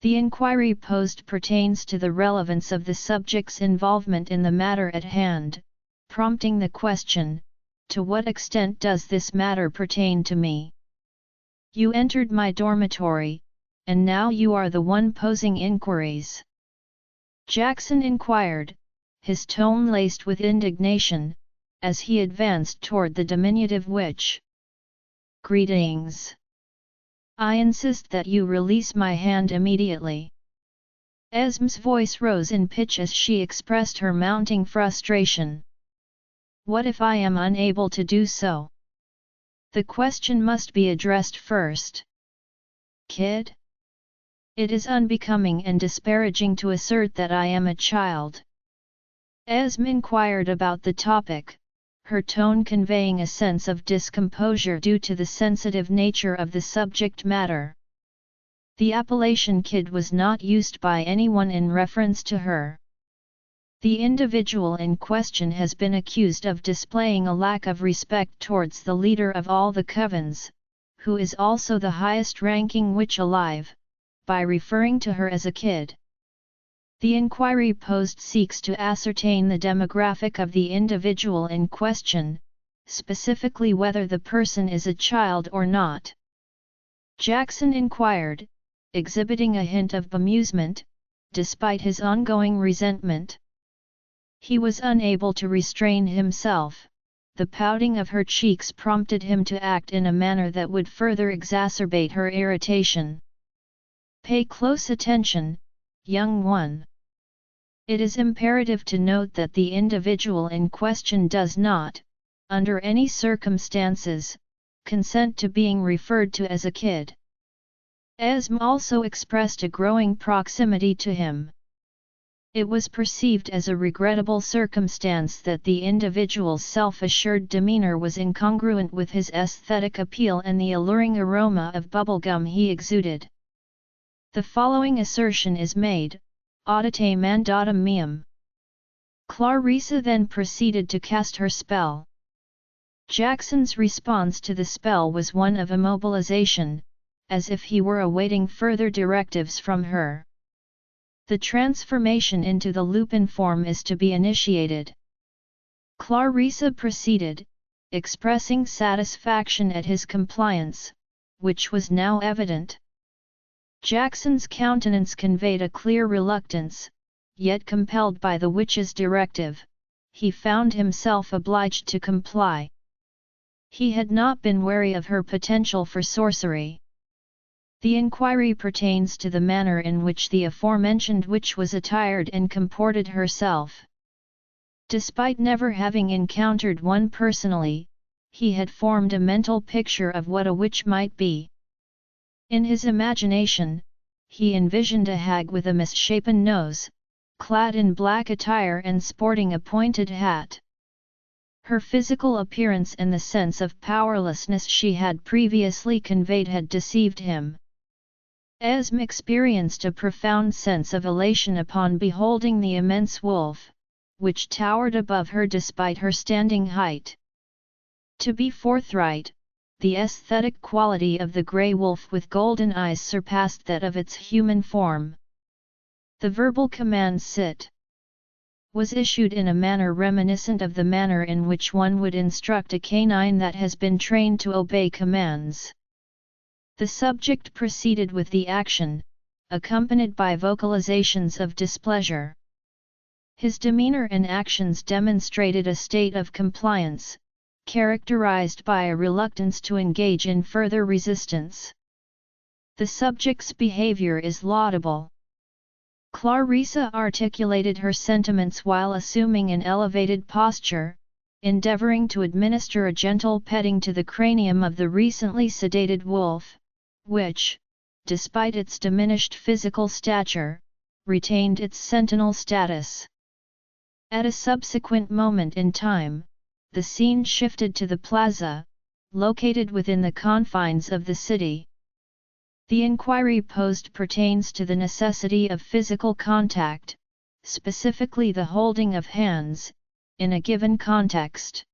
The inquiry posed pertains to the relevance of the subject's involvement in the matter at hand, prompting the question, to what extent does this matter pertain to me? You entered my dormitory, and now you are the one posing inquiries. Jackson inquired, his tone laced with indignation, as he advanced toward the diminutive witch. Greetings. I insist that you release my hand immediately. Esme's voice rose in pitch as she expressed her mounting frustration. What if I am unable to do so? The question must be addressed first. Kid? It is unbecoming and disparaging to assert that I am a child. Esme inquired about the topic, her tone conveying a sense of discomposure due to the sensitive nature of the subject matter. The appellation kid was not used by anyone in reference to her. The individual in question has been accused of displaying a lack of respect towards the leader of all the covens, who is also the highest-ranking witch alive, by referring to her as a kid. The inquiry posed seeks to ascertain the demographic of the individual in question, specifically whether the person is a child or not. Jackson inquired, exhibiting a hint of bemusement, despite his ongoing resentment. He was unable to restrain himself. The pouting of her cheeks prompted him to act in a manner that would further exacerbate her irritation. Pay close attention, young one. It is imperative to note that the individual in question does not, under any circumstances, consent to being referred to as a kid. Esme also expressed a growing proximity to him. It was perceived as a regrettable circumstance that the individual's self-assured demeanor was incongruent with his aesthetic appeal and the alluring aroma of bubblegum he exuded. The following assertion is made, audite mandatum meum. Clarissa then proceeded to cast her spell. Jackson's response to the spell was one of immobilization, as if he were awaiting further directives from her. The transformation into the lupin form is to be initiated. Clarissa proceeded, expressing satisfaction at his compliance, which was now evident. Jackson's countenance conveyed a clear reluctance, yet compelled by the witch's directive, he found himself obliged to comply. He had not been wary of her potential for sorcery. The inquiry pertains to the manner in which the aforementioned witch was attired and comported herself. Despite never having encountered one personally, he had formed a mental picture of what a witch might be. In his imagination, he envisioned a hag with a misshapen nose, clad in black attire and sporting a pointed hat. Her physical appearance and the sense of powerlessness she had previously conveyed had deceived him. Esme experienced a profound sense of elation upon beholding the immense wolf, which towered above her despite her standing height. To be forthright, the aesthetic quality of the grey wolf with golden eyes surpassed that of its human form. The verbal command "sit" was issued in a manner reminiscent of the manner in which one would instruct a canine that has been trained to obey commands. The subject proceeded with the action, accompanied by vocalizations of displeasure. His demeanor and actions demonstrated a state of compliance, characterized by a reluctance to engage in further resistance. The subject's behavior is laudable. Clarissa articulated her sentiments while assuming an elevated posture, endeavoring to administer a gentle petting to the cranium of the recently sedated wolf, which, despite its diminished physical stature, retained its sentinel status. At a subsequent moment in time, the scene shifted to the plaza, located within the confines of the city. The inquiry posed pertains to the necessity of physical contact, specifically the holding of hands, in a given context.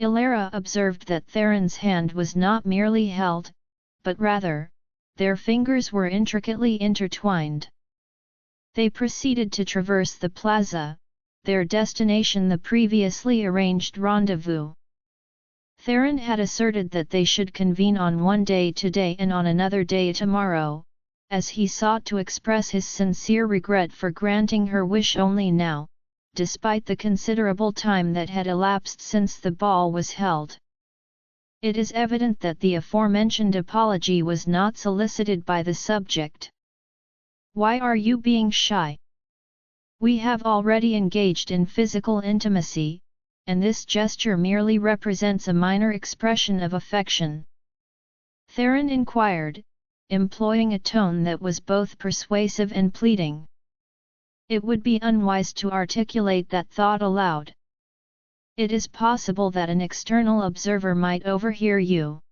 Elara observed that Theron's hand was not merely held, but rather, their fingers were intricately intertwined. They proceeded to traverse the plaza, their destination the previously arranged rendezvous. Theron had asserted that they should convene on one day today and on another day tomorrow, as he sought to express his sincere regret for granting her wish only now, despite the considerable time that had elapsed since the ball was held. It is evident that the aforementioned apology was not solicited by the subject. "Why are you being shy? We have already engaged in physical intimacy, and this gesture merely represents a minor expression of affection," Theron inquired, employing a tone that was both persuasive and pleading. "It would be unwise to articulate that thought aloud. It is possible that an external observer might overhear you."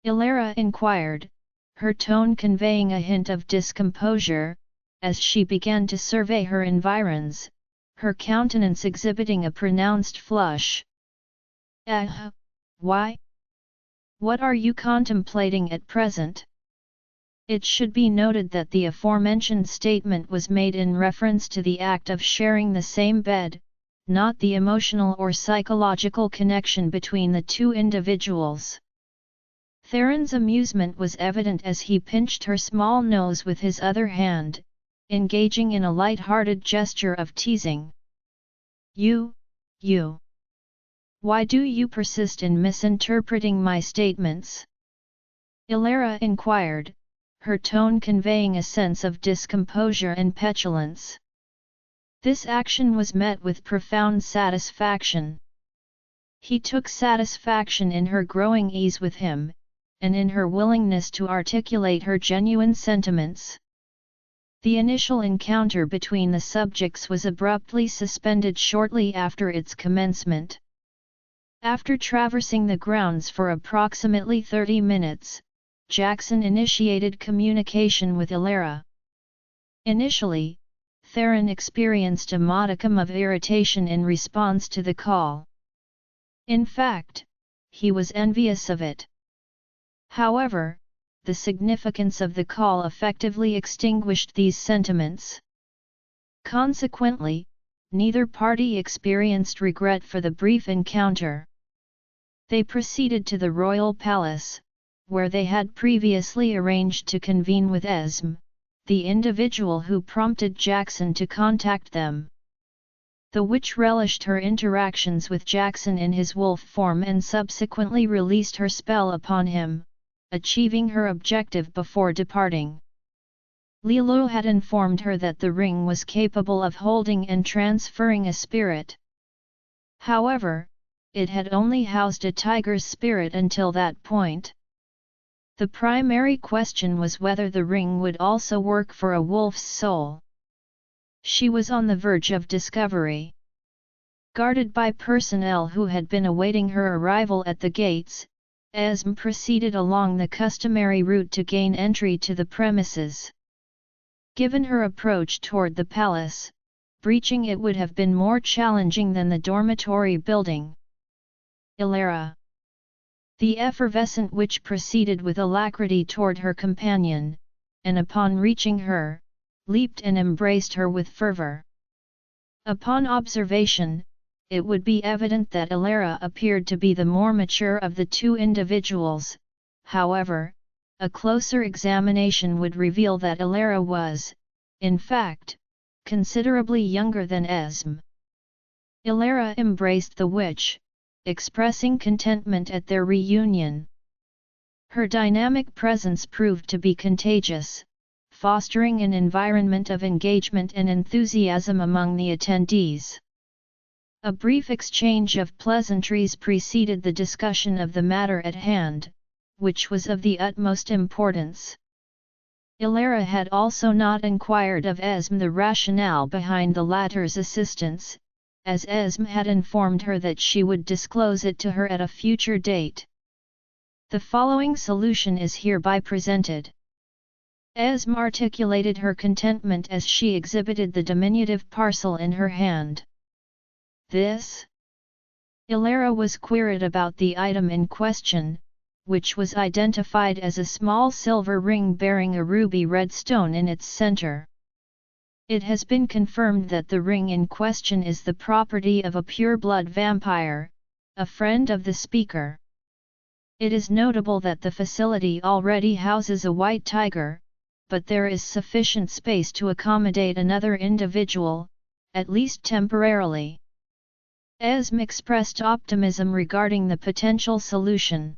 Elara inquired, her tone conveying a hint of discomposure, as she began to survey her environs, her countenance exhibiting a pronounced flush. Why? What are you contemplating at present?" It should be noted that the aforementioned statement was made in reference to the act of sharing the same bed, not the emotional or psychological connection between the two individuals. Theron's amusement was evident as he pinched her small nose with his other hand, engaging in a light-hearted gesture of teasing. You. Why do you persist in misinterpreting my statements?" Elara inquired, her tone conveying a sense of discomposure and petulance. This action was met with profound satisfaction. He took satisfaction in her growing ease with him, and in her willingness to articulate her genuine sentiments. The initial encounter between the subjects was abruptly suspended shortly after its commencement. After traversing the grounds for approximately 30 minutes, Jackson initiated communication with Elara. Initially, Theron experienced a modicum of irritation in response to the call. In fact, he was envious of it. However, the significance of the call effectively extinguished these sentiments. Consequently, neither party experienced regret for the brief encounter. They proceeded to the royal palace, where they had previously arranged to convene with Esme, the individual who prompted Jackson to contact them. The witch relished her interactions with Jackson in his wolf form and subsequently released her spell upon him, achieving her objective before departing. Lilo had informed her that the ring was capable of holding and transferring a spirit. However, it had only housed a tiger's spirit until that point. The primary question was whether the ring would also work for a wolf's soul. She was on the verge of discovery. Guarded by personnel who had been awaiting her arrival at the gates, Esme proceeded along the customary route to gain entry to the premises. Given her approach toward the palace, breaching it would have been more challenging than the dormitory building. Elara. The effervescent witch proceeded with alacrity toward her companion, and upon reaching her, leaped and embraced her with fervor. Upon observation, it would be evident that Elara appeared to be the more mature of the two individuals. However, a closer examination would reveal that Elara was, in fact, considerably younger than Esme. Elara embraced the witch, expressing contentment at their reunion. Her dynamic presence proved to be contagious, fostering an environment of engagement and enthusiasm among the attendees. A brief exchange of pleasantries preceded the discussion of the matter at hand, which was of the utmost importance. Elara had also not inquired of Esme the rationale behind the latter's assistance, as Esme had informed her that she would disclose it to her at a future date. The following solution is hereby presented. Esme articulated her contentment as she exhibited the diminutive parcel in her hand. This? Elara was queried about the item in question, which was identified as a small silver ring bearing a ruby red stone in its center. It has been confirmed that the ring in question is the property of a pure-blood vampire, a friend of the speaker. It is notable that the facility already houses a white tiger, but there is sufficient space to accommodate another individual, at least temporarily. Esme expressed optimism regarding the potential solution.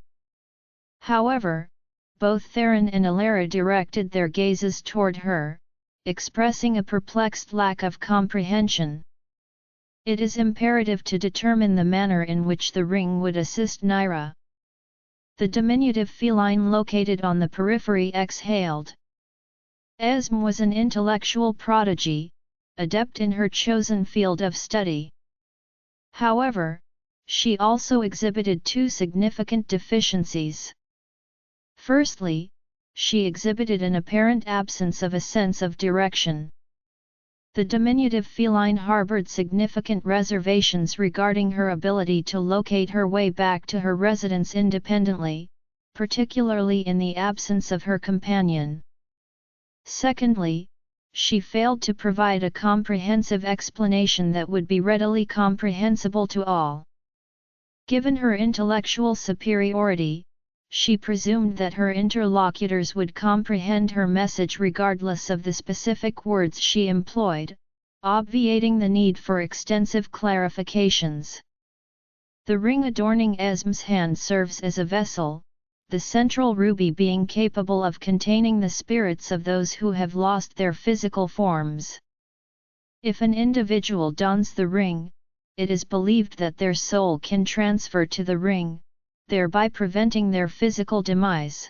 However, both Theron and Elara directed their gazes toward her, expressing a perplexed lack of comprehension. It is imperative to determine the manner in which the ring would assist Naira. The diminutive feline located on the periphery exhaled. Esme was an intellectual prodigy, adept in her chosen field of study. However, she also exhibited two significant deficiencies. Firstly, she exhibited an apparent absence of a sense of direction. The diminutive feline harbored significant reservations regarding her ability to locate her way back to her residence independently, particularly in the absence of her companion. Secondly, she failed to provide a comprehensive explanation that would be readily comprehensible to all. Given her intellectual superiority, she presumed that her interlocutors would comprehend her message regardless of the specific words she employed, obviating the need for extensive clarifications. The ring adorning Esme's hand serves as a vessel, the central ruby being capable of containing the spirits of those who have lost their physical forms. If an individual dons the ring, it is believed that their soul can transfer to the ring, thereby preventing their physical demise.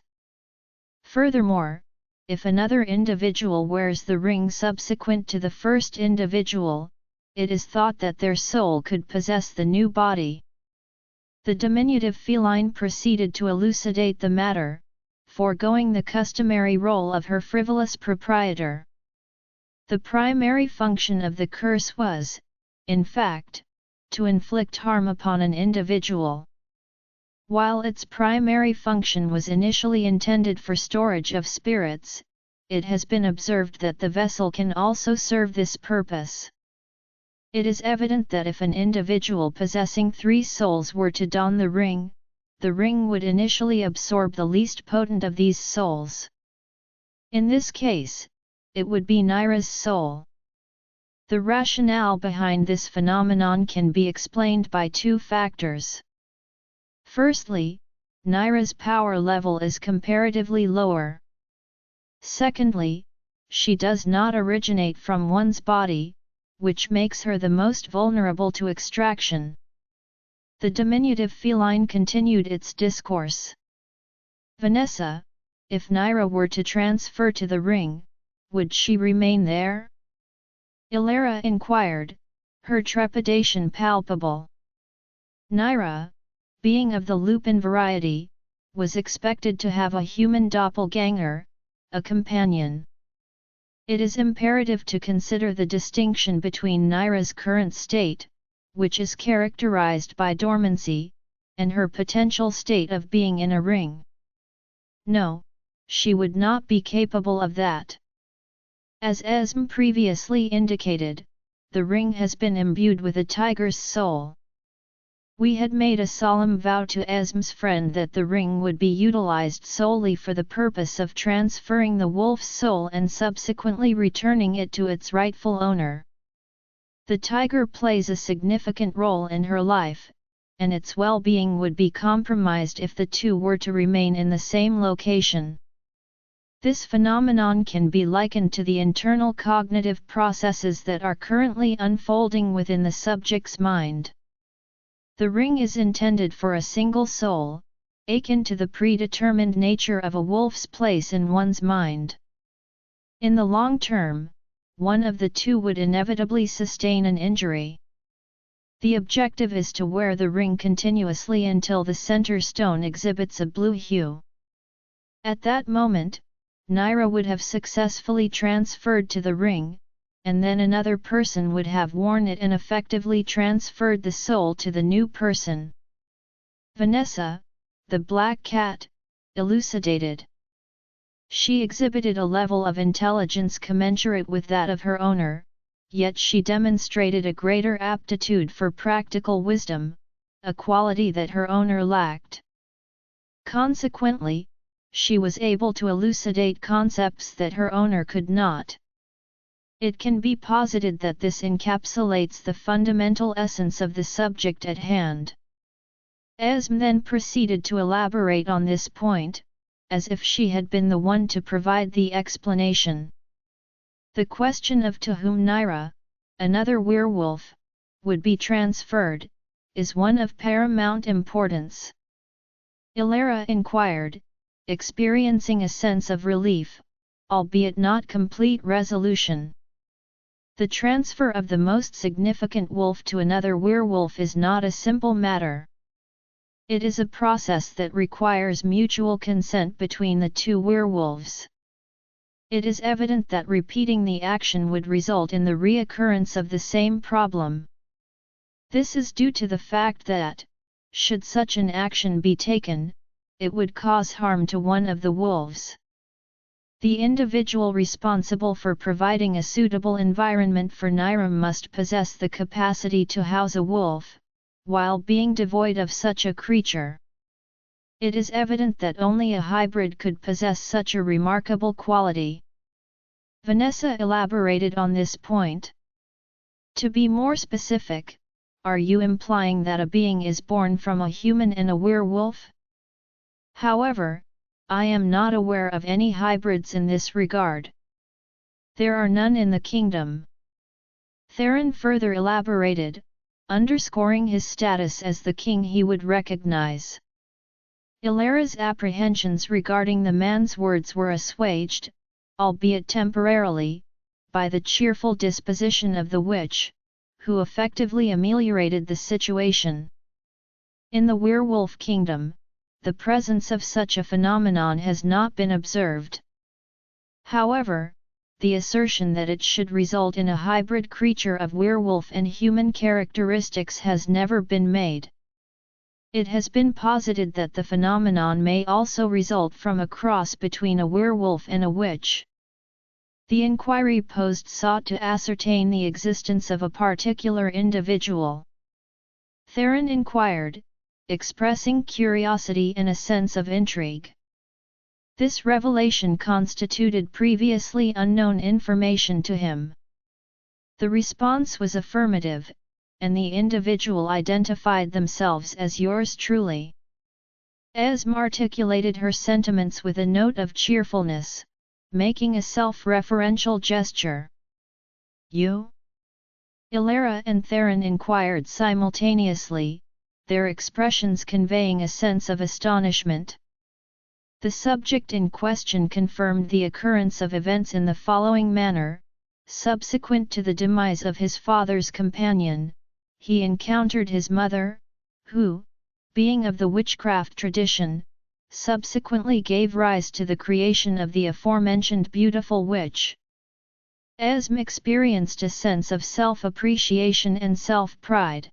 Furthermore, if another individual wears the ring subsequent to the first individual, it is thought that their soul could possess the new body. The diminutive feline proceeded to elucidate the matter, foregoing the customary role of her frivolous proprietor. The primary function of the curse was, in fact, to inflict harm upon an individual. While its primary function was initially intended for storage of spirits, it has been observed that the vessel can also serve this purpose. It is evident that if an individual possessing 3 souls were to don the ring would initially absorb the least potent of these souls. In this case, it would be Naira's soul. The rationale behind this phenomenon can be explained by 2 factors. Firstly, Naira's power level is comparatively lower. Secondly, she does not originate from one's body, which makes her the most vulnerable to extraction. The diminutive feline continued its discourse. Vanessa, if Naira were to transfer to the ring, would she remain there? Elara inquired, her trepidation palpable. Naira, being of the Lupin variety, was expected to have a human doppelganger, a companion. It is imperative to consider the distinction between Naira's current state, which is characterized by dormancy, and her potential state of being in a ring. No, she would not be capable of that. As Esm previously indicated, the ring has been imbued with a tiger's soul. We had made a solemn vow to Esm's friend that the ring would be utilized solely for the purpose of transferring the wolf's soul and subsequently returning it to its rightful owner. The tiger plays a significant role in her life, and its well-being would be compromised if the two were to remain in the same location. This phenomenon can be likened to the internal cognitive processes that are currently unfolding within the subject's mind. The ring is intended for a single soul, akin to the predetermined nature of a wolf's place in one's mind. In the long term, one of the two would inevitably sustain an injury. The objective is to wear the ring continuously until the center stone exhibits a blue hue. At that moment, Naira would have successfully transferred to the ring, and then another person would have worn it and effectively transferred the soul to the new person. Vanessa, the black cat, elucidated. She exhibited a level of intelligence commensurate with that of her owner, yet she demonstrated a greater aptitude for practical wisdom, a quality that her owner lacked. Consequently, she was able to elucidate concepts that her owner could not. It can be posited that this encapsulates the fundamental essence of the subject at hand. Esm then proceeded to elaborate on this point, as if she had been the one to provide the explanation. The question of to whom Naira, another werewolf, would be transferred, is one of paramount importance. Elara inquired, experiencing a sense of relief, albeit not complete resolution. The transfer of the most significant wolf to another werewolf is not a simple matter. It is a process that requires mutual consent between the two werewolves. It is evident that repeating the action would result in the reoccurrence of the same problem. This is due to the fact that, should such an action be taken, it would cause harm to one of the wolves. The individual responsible for providing a suitable environment for Naira must possess the capacity to house a wolf, while being devoid of such a creature. It is evident that only a hybrid could possess such a remarkable quality. Vanessa elaborated on this point. To be more specific, are you implying that a being is born from a human and a werewolf? However, I am not aware of any hybrids in this regard. There are none in the kingdom. Theron further elaborated, underscoring his status as the king he would recognize. Elara's apprehensions regarding the man's words were assuaged, albeit temporarily, by the cheerful disposition of the witch, who effectively ameliorated the situation. In the werewolf kingdom, the presence of such a phenomenon has not been observed. However, the assertion that it should result in a hybrid creature of werewolf and human characteristics has never been made. It has been posited that the phenomenon may also result from a cross between a werewolf and a witch. The inquiry posed sought to ascertain the existence of a particular individual. Theron inquired, expressing curiosity and a sense of intrigue. This revelation constituted previously unknown information to him. The response was affirmative, and the individual identified themselves as yours truly. Esm articulated her sentiments with a note of cheerfulness, making a self-referential gesture. You? Elara and Theron inquired simultaneously, their expressions conveying a sense of astonishment. The subject in question confirmed the occurrence of events in the following manner. subsequent to the demise of his father's companion, he encountered his mother, who, being of the witchcraft tradition, subsequently gave rise to the creation of the aforementioned beautiful witch. Esme experienced a sense of self-appreciation and self-pride.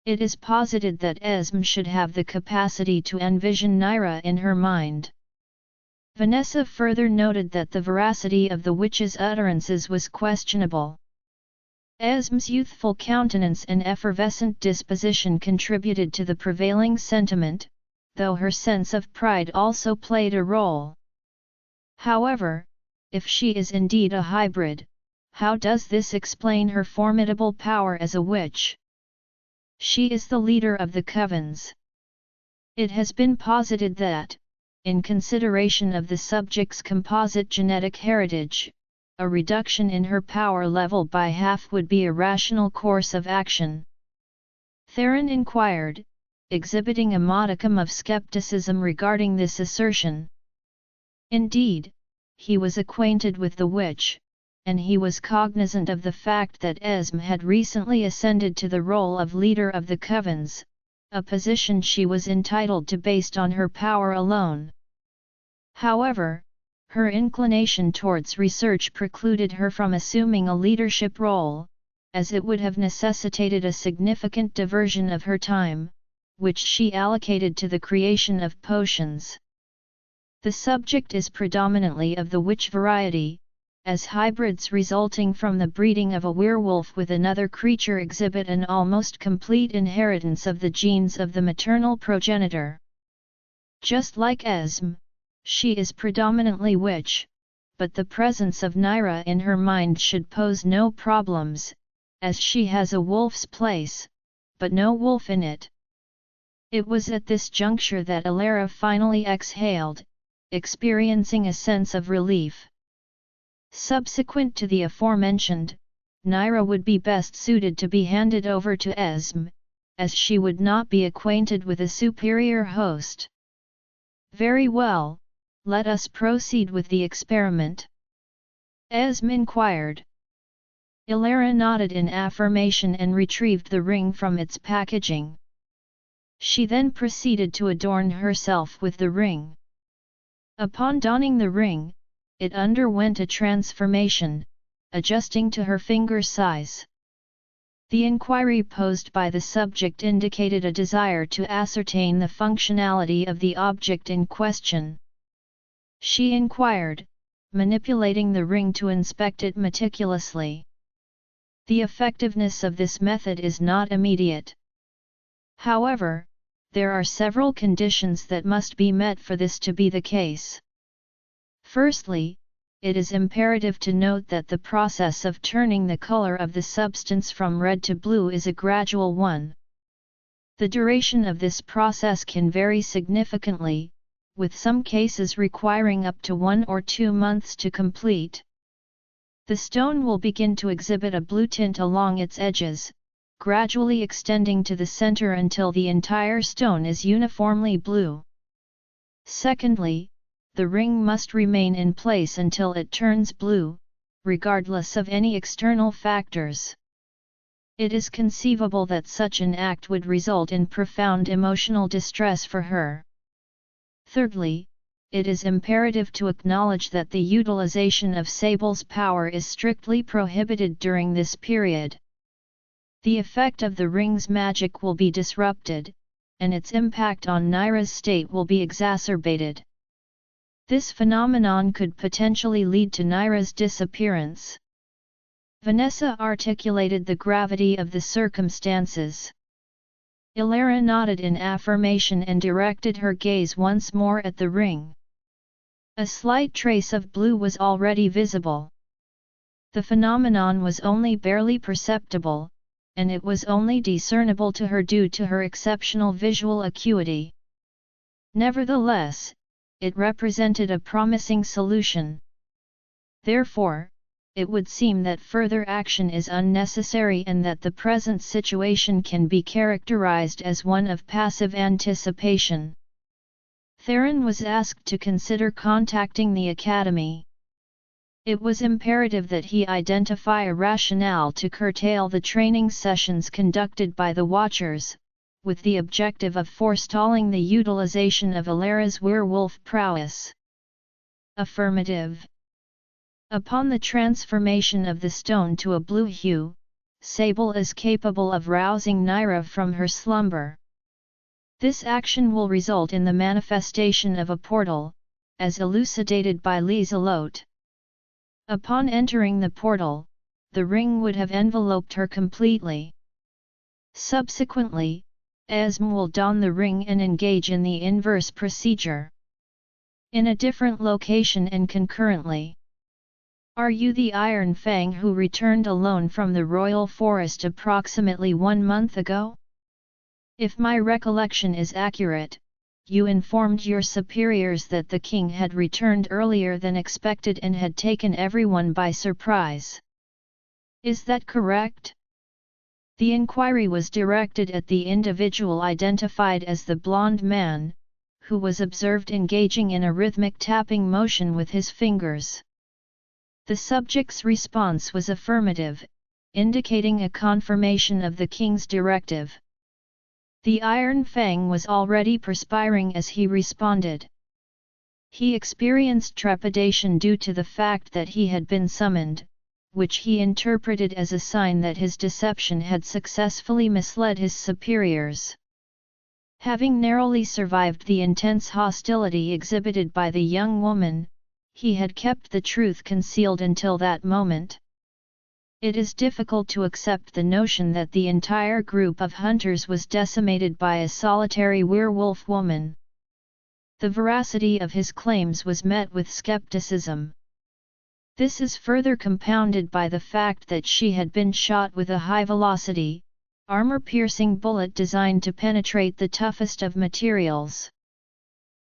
It is posited that Esme should have the capacity to envision Naira in her mind. Vanessa further noted that the veracity of the witch's utterances was questionable. Esme's youthful countenance and effervescent disposition contributed to the prevailing sentiment, though her sense of pride also played a role. However, if she is indeed a hybrid, how does this explain her formidable power as a witch? She is the leader of the covens. It has been posited that, in consideration of the subject's composite genetic heritage, a reduction in her power level by half would be a rational course of action. Theron inquired, exhibiting a modicum of skepticism regarding this assertion. Indeed, he was acquainted with the witch, and he was cognizant of the fact that Esme had recently ascended to the role of leader of the covens, a position she was entitled to based on her power alone. However, her inclination towards research precluded her from assuming a leadership role, as it would have necessitated a significant diversion of her time, which she allocated to the creation of potions. The subject is predominantly of the witch variety, as hybrids resulting from the breeding of a werewolf with another creature exhibit an almost complete inheritance of the genes of the maternal progenitor. Just like Esme, she is predominantly witch, but the presence of Naira in her mind should pose no problems, as she has a wolf's place, but no wolf in it. It was at this juncture that Elara finally exhaled, experiencing a sense of relief. Subsequent to the aforementioned, Naira would be best suited to be handed over to Esme, as she would not be acquainted with a superior host. Very well, let us proceed with the experiment. Esme inquired. Elara nodded in affirmation and retrieved the ring from its packaging. She then proceeded to adorn herself with the ring. Upon donning the ring, it underwent a transformation, adjusting to her finger size. The inquiry posed by the subject indicated a desire to ascertain the functionality of the object in question. She inquired, manipulating the ring to inspect it meticulously. The effectiveness of this method is not immediate. However, there are several conditions that must be met for this to be the case. Firstly, it is imperative to note that the process of turning the color of the substance from red to blue is a gradual one. The duration of this process can vary significantly, with some cases requiring up to 1 or 2 months to complete. The stone will begin to exhibit a blue tint along its edges, gradually extending to the center until the entire stone is uniformly blue. Secondly, the ring must remain in place until it turns blue, regardless of any external factors. It is conceivable that such an act would result in profound emotional distress for her. Thirdly, it is imperative to acknowledge that the utilization of Sable's power is strictly prohibited during this period. The effect of the ring's magic will be disrupted, and its impact on Naira's state will be exacerbated. This phenomenon could potentially lead to Naira's disappearance. Vanessa articulated the gravity of the circumstances. Elara nodded in affirmation and directed her gaze once more at the ring. A slight trace of blue was already visible. The phenomenon was only barely perceptible, and it was only discernible to her due to her exceptional visual acuity. Nevertheless, it represented a promising solution. Therefore, it would seem that further action is unnecessary and that the present situation can be characterized as one of passive anticipation. Theron was asked to consider contacting the Academy. It was imperative that he identify a rationale to curtail the training sessions conducted by the Watchers, with the objective of forestalling the utilization of Elara's werewolf prowess. Affirmative. Upon the transformation of the stone to a blue hue, Sable is capable of rousing Naira from her slumber. This action will result in the manifestation of a portal, as elucidated by Lieselotte. Upon entering the portal, the ring would have enveloped her completely. Subsequently, Esme will don the ring and engage in the inverse procedure. In a different location and concurrently. Are you the Iron Fang who returned alone from the royal forest approximately 1 month ago? If my recollection is accurate, you informed your superiors that the king had returned earlier than expected and had taken everyone by surprise. Is that correct? The inquiry was directed at the individual identified as the blonde man, who was observed engaging in a rhythmic tapping motion with his fingers. The subject's response was affirmative, indicating a confirmation of the king's directive. The Iron Fang was already perspiring as he responded. He experienced trepidation due to the fact that he had been summoned, which he interpreted as a sign that his deception had successfully misled his superiors. Having narrowly survived the intense hostility exhibited by the young woman, he had kept the truth concealed until that moment. It is difficult to accept the notion that the entire group of hunters was decimated by a solitary werewolf woman. The veracity of his claims was met with skepticism. This is further compounded by the fact that she had been shot with a high-velocity, armor-piercing bullet designed to penetrate the toughest of materials.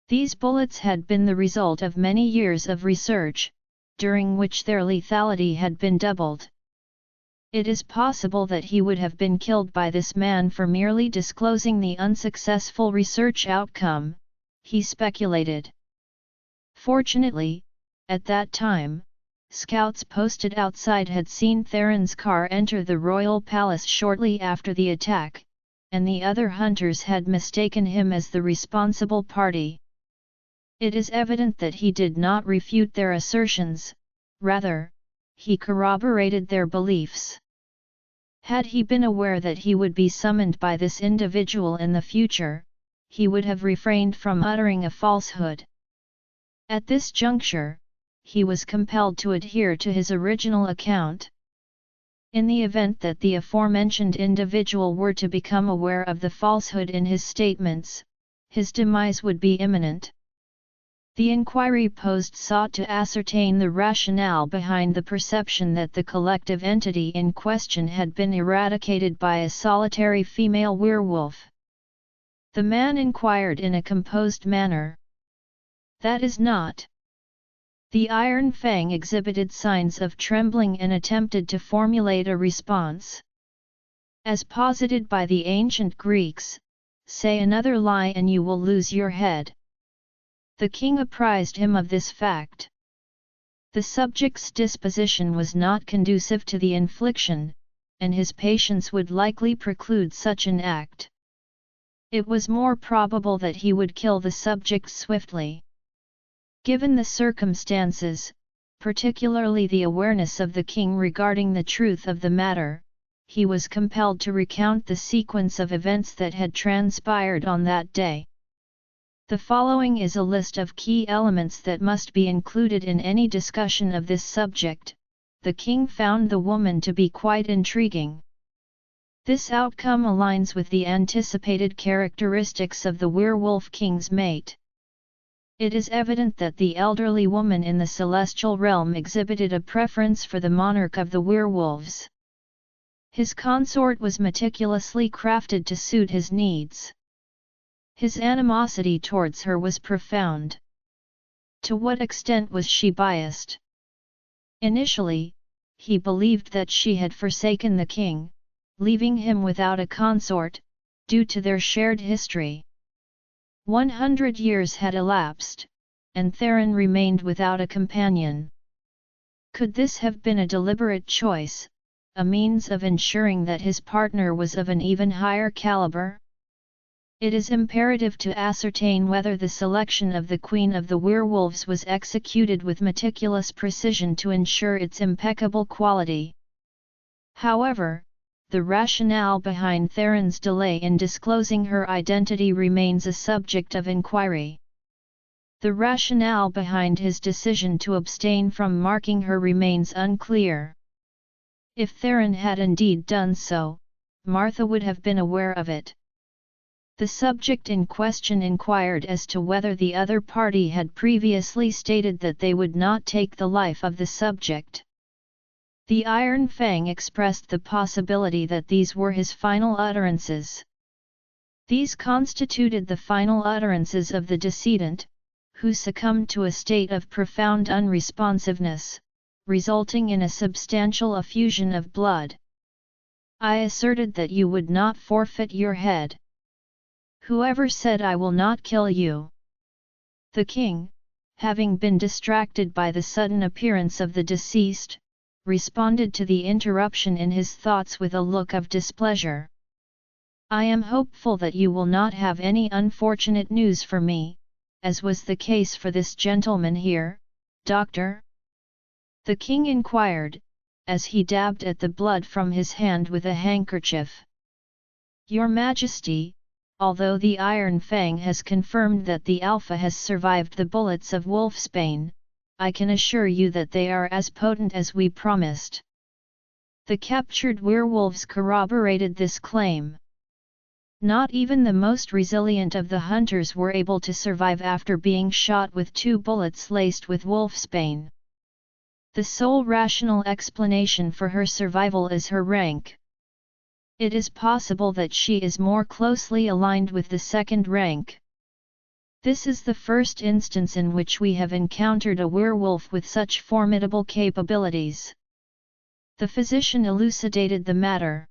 These bullets had been the result of many years of research, during which their lethality had been doubled. It is possible that he would have been killed by this man for merely disclosing the unsuccessful research outcome, he speculated. Fortunately, at that time, scouts posted outside had seen Theron's car enter the royal palace shortly after the attack, and the other hunters had mistaken him as the responsible party. It is evident that he did not refute their assertions, rather, he corroborated their beliefs. Had he been aware that he would be summoned by this individual in the future, he would have refrained from uttering a falsehood. At this juncture, he was compelled to adhere to his original account. In the event that the aforementioned individual were to become aware of the falsehood in his statements, his demise would be imminent. The inquiry posed sought to ascertain the rationale behind the perception that the collective entity in question had been eradicated by a solitary female werewolf. The man inquired in a composed manner. That is not. The Iron Fang exhibited signs of trembling and attempted to formulate a response. As posited by the ancient Greeks, say another lie and you will lose your head. The king apprised him of this fact. The subject's disposition was not conducive to the infliction, and his patience would likely preclude such an act. It was more probable that he would kill the subject swiftly. Given the circumstances, particularly the awareness of the king regarding the truth of the matter, he was compelled to recount the sequence of events that had transpired on that day. The following is a list of key elements that must be included in any discussion of this subject. The king found the woman to be quite intriguing. This outcome aligns with the anticipated characteristics of the werewolf king's mate. It is evident that the elderly woman in the celestial realm exhibited a preference for the monarch of the werewolves. His consort was meticulously crafted to suit his needs. His animosity towards her was profound. To what extent was she biased? Initially, he believed that she had forsaken the king, leaving him without a consort, due to their shared history. 100 years had elapsed, and Theron remained without a companion. Could this have been a deliberate choice, a means of ensuring that his partner was of an even higher caliber? It is imperative to ascertain whether the selection of the Queen of the Werewolves was executed with meticulous precision to ensure its impeccable quality. However, the rationale behind Theron's delay in disclosing her identity remains a subject of inquiry. The rationale behind his decision to abstain from marking her remains unclear. If Theron had indeed done so, Martha would have been aware of it. The subject in question inquired as to whether the other party had previously stated that they would not take the life of the subject. The Iron Fang expressed the possibility that these were his final utterances. These constituted the final utterances of the decedent, who succumbed to a state of profound unresponsiveness, resulting in a substantial effusion of blood. I asserted that you would not forfeit your head. Whoever said I will not kill you? The king, having been distracted by the sudden appearance of the deceased, responded to the interruption in his thoughts with a look of displeasure. I am hopeful that you will not have any unfortunate news for me, as was the case for this gentleman here, doctor? The king inquired, as he dabbed at the blood from his hand with a handkerchief. Your Majesty, although the Iron Fang has confirmed that the Alpha has survived the bullets of Wolfsbane, I can assure you that they are as potent as we promised. The captured werewolves corroborated this claim. Not even the most resilient of the hunters were able to survive after being shot with 2 bullets laced with Wolfsbane. The sole rational explanation for her survival is her rank. It is possible that she is more closely aligned with the second rank. This is the first instance in which we have encountered a werewolf with such formidable capabilities. The physician elucidated the matter.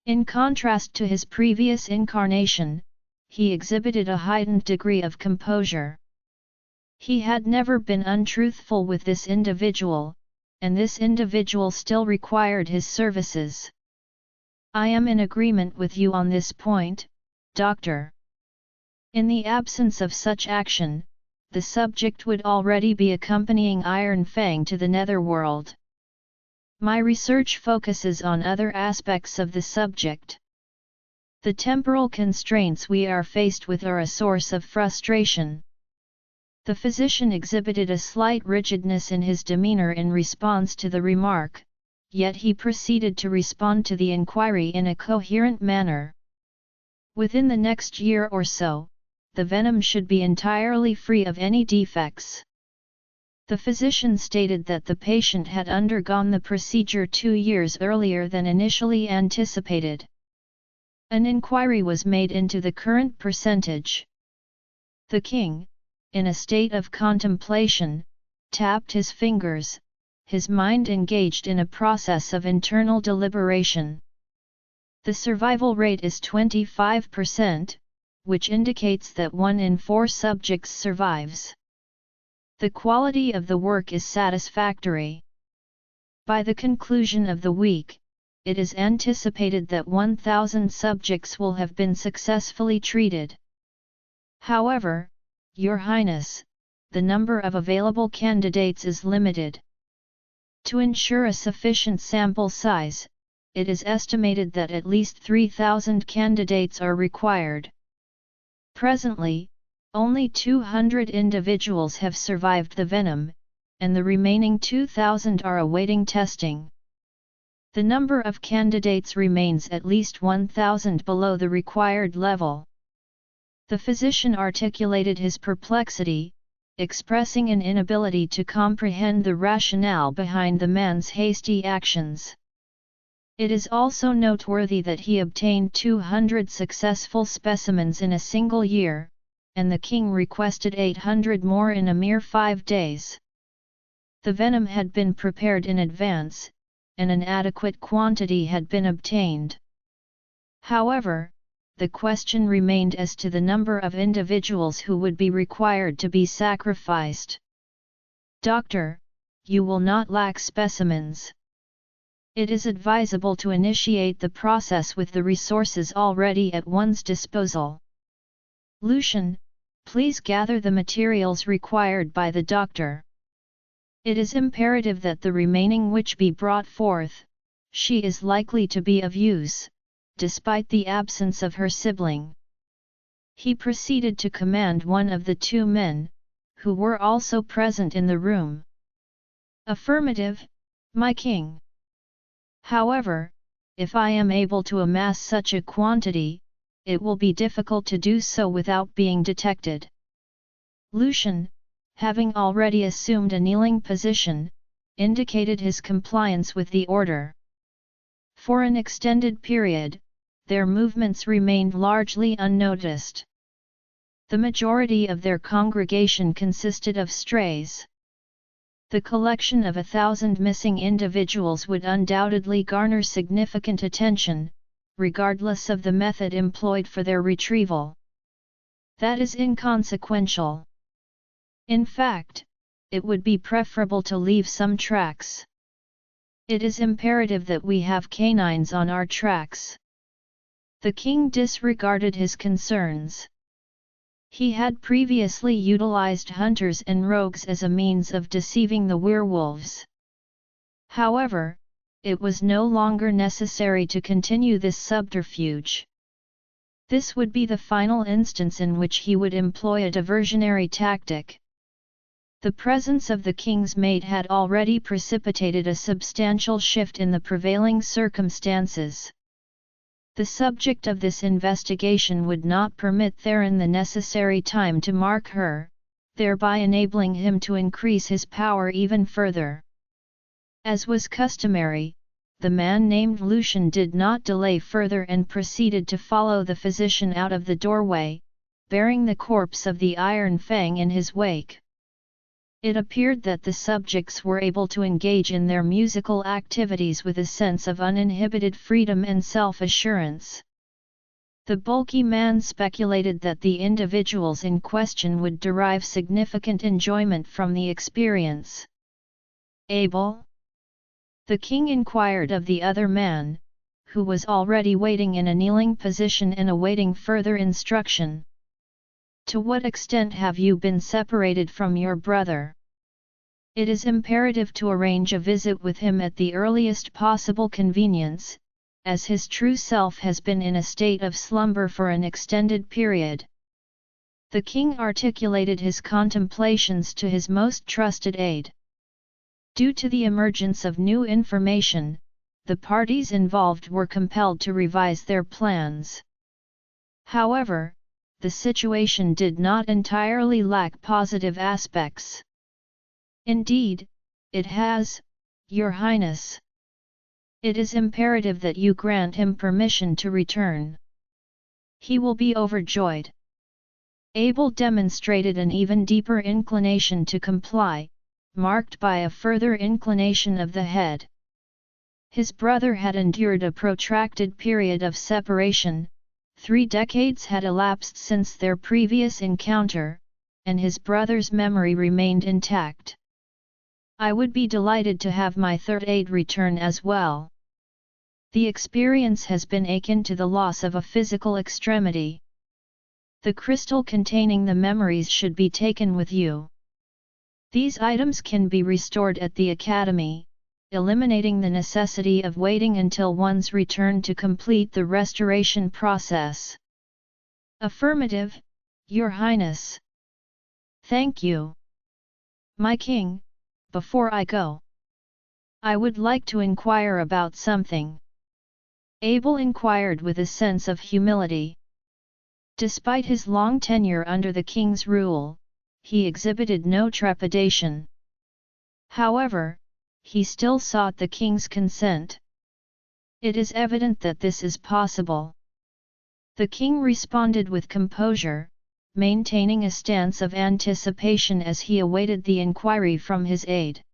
In contrast to his previous incarnation, he exhibited a heightened degree of composure. He had never been untruthful with this individual, and this individual still required his services. I am in agreement with you on this point, Doctor. In the absence of such action, the subject would already be accompanying Iron Fang to the netherworld. My research focuses on other aspects of the subject. The temporal constraints we are faced with are a source of frustration. The physician exhibited a slight rigidness in his demeanor in response to the remark, yet he proceeded to respond to the inquiry in a coherent manner. Within the next year or so, the venom should be entirely free of any defects. The physician stated that the patient had undergone the procedure 2 years earlier than initially anticipated. An inquiry was made into the current percentage. The king, in a state of contemplation, tapped his fingers, his mind engaged in a process of internal deliberation. The survival rate is 25%, which indicates that 1 in 4 subjects survives. The quality of the work is satisfactory. By the conclusion of the week, it is anticipated that 1,000 subjects will have been successfully treated. However, Your Highness, the number of available candidates is limited. To ensure a sufficient sample size, it is estimated that at least 3,000 candidates are required. Presently, only 200 individuals have survived the venom, and the remaining 2,000 are awaiting testing. The number of candidates remains at least 1,000 below the required level. The physician articulated his perplexity, expressing an inability to comprehend the rationale behind the man's hasty actions. It is also noteworthy that he obtained 200 successful specimens in a single year, and the king requested 800 more in a mere 5 days. The venom had been prepared in advance, and an adequate quantity had been obtained. However, the question remained as to the number of individuals who would be required to be sacrificed. Doctor, you will not lack specimens. It is advisable to initiate the process with the resources already at one's disposal. Lucian, please gather the materials required by the doctor. It is imperative that the remaining witch be brought forth. She is likely to be of use, despite the absence of her sibling. He proceeded to command one of the two men, who were also present in the room. Affirmative, my king. However, if I am able to amass such a quantity, it will be difficult to do so without being detected. Lucian, having already assumed a kneeling position, indicated his compliance with the order. For an extended period, their movements remained largely unnoticed. The majority of their congregation consisted of strays. The collection of 1,000 missing individuals would undoubtedly garner significant attention, regardless of the method employed for their retrieval. That is inconsequential. In fact, it would be preferable to leave some tracks. It is imperative that we have canines on our tracks. The king disregarded his concerns. He had previously utilized hunters and rogues as a means of deceiving the werewolves. However, it was no longer necessary to continue this subterfuge. This would be the final instance in which he would employ a diversionary tactic. The presence of the king's maid had already precipitated a substantial shift in the prevailing circumstances. The subject of this investigation would not permit Theron the necessary time to mark her, thereby enabling him to increase his power even further. As was customary, the man named Lucian did not delay further and proceeded to follow the physician out of the doorway, bearing the corpse of the Iron Fang in his wake. It appeared that the subjects were able to engage in their musical activities with a sense of uninhibited freedom and self-assurance. The bulky man speculated that the individuals in question would derive significant enjoyment from the experience. Able? The king inquired of the other man, who was already waiting in a kneeling position and awaiting further instruction. To what extent have you been separated from your brother? It is imperative to arrange a visit with him at the earliest possible convenience, as his true self has been in a state of slumber for an extended period. The king articulated his contemplations to his most trusted aide. Due to the emergence of new information, the parties involved were compelled to revise their plans. However, the situation did not entirely lack positive aspects. Indeed, it has, Your Highness. It is imperative that you grant him permission to return. He will be overjoyed. Abel demonstrated an even deeper inclination to comply, marked by a further inclination of the head. His brother had endured a protracted period of separation. 3 decades had elapsed since their previous encounter, and his brother's memory remained intact. I would be delighted to have my third aide return as well. The experience has been akin to the loss of a physical extremity. The crystal containing the memories should be taken with you. These items can be restored at the Academy, eliminating the necessity of waiting until one's return to complete the restoration process. Affirmative, Your Highness. Thank you. My king, before I go, I would like to inquire about something. Abel inquired with a sense of humility. Despite his long tenure under the king's rule, he exhibited no trepidation. However, he still sought the king's consent. It is evident that this is possible. The king responded with composure, maintaining a stance of anticipation as he awaited the inquiry from his aide.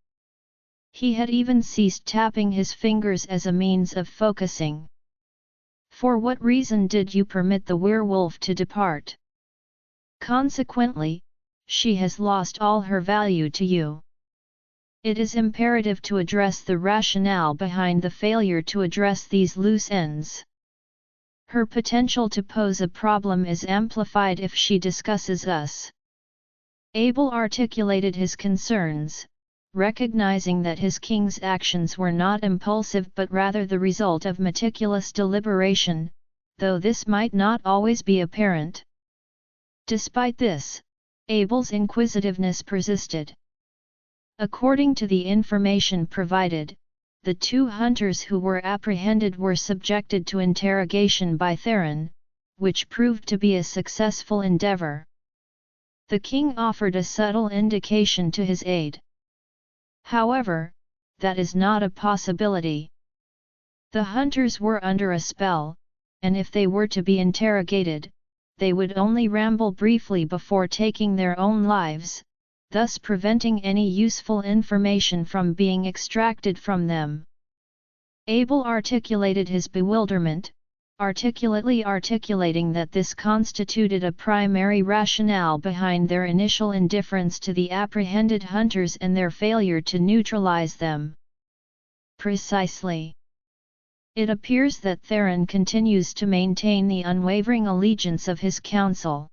He had even ceased tapping his fingers as a means of focusing. For what reason did you permit the werewolf to depart? Consequently, she has lost all her value to you. It is imperative to address the rationale behind the failure to address these loose ends. Her potential to pose a problem is amplified if she discusses us. Abel articulated his concerns, recognizing that his king's actions were not impulsive but rather the result of meticulous deliberation, though this might not always be apparent. Despite this, Abel's inquisitiveness persisted. According to the information provided, the 2 hunters who were apprehended were subjected to interrogation by Theron, which proved to be a successful endeavor. The king offered a subtle indication to his aid. However, that is not a possibility. The hunters were under a spell, and if they were to be interrogated, they would only ramble briefly before taking their own lives, thus preventing any useful information from being extracted from them. Abel articulated his bewilderment, articulately articulating that this constituted a primary rationale behind their initial indifference to the apprehended hunters and their failure to neutralize them. Precisely. It appears that Theron continues to maintain the unwavering allegiance of his council.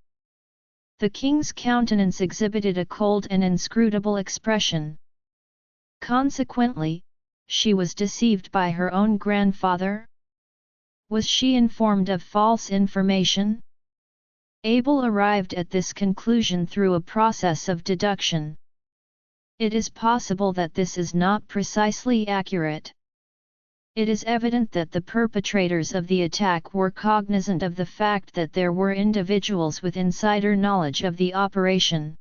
The king's countenance exhibited a cold and inscrutable expression. Consequently, she was deceived by her own grandfather? Was she informed of false information? Abel arrived at this conclusion through a process of deduction. It is possible that this is not precisely accurate. It is evident that the perpetrators of the attack were cognizant of the fact that there were individuals with insider knowledge of the operation.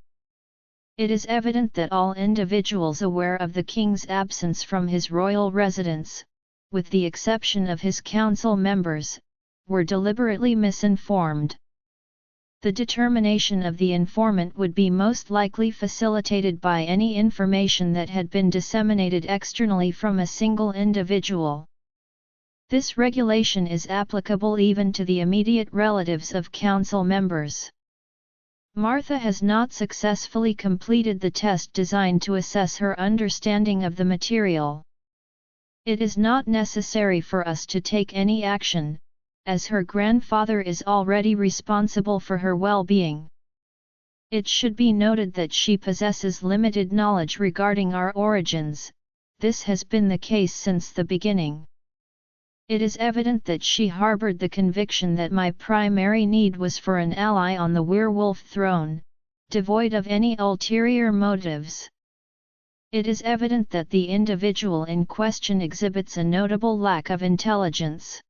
It is evident that all individuals aware of the king's absence from his royal residence, with the exception of his council members, were deliberately misinformed. The determination of the informant would be most likely facilitated by any information that had been disseminated externally from a single individual. This regulation is applicable even to the immediate relatives of council members. Martha has not successfully completed the test designed to assess her understanding of the material. It is not necessary for us to take any action, as her grandfather is already responsible for her well-being. It should be noted that she possesses limited knowledge regarding our origins. This has been the case since the beginning. It is evident that she harbored the conviction that my primary need was for an ally on the werewolf throne, devoid of any ulterior motives. It is evident that the individual in question exhibits a notable lack of intelligence.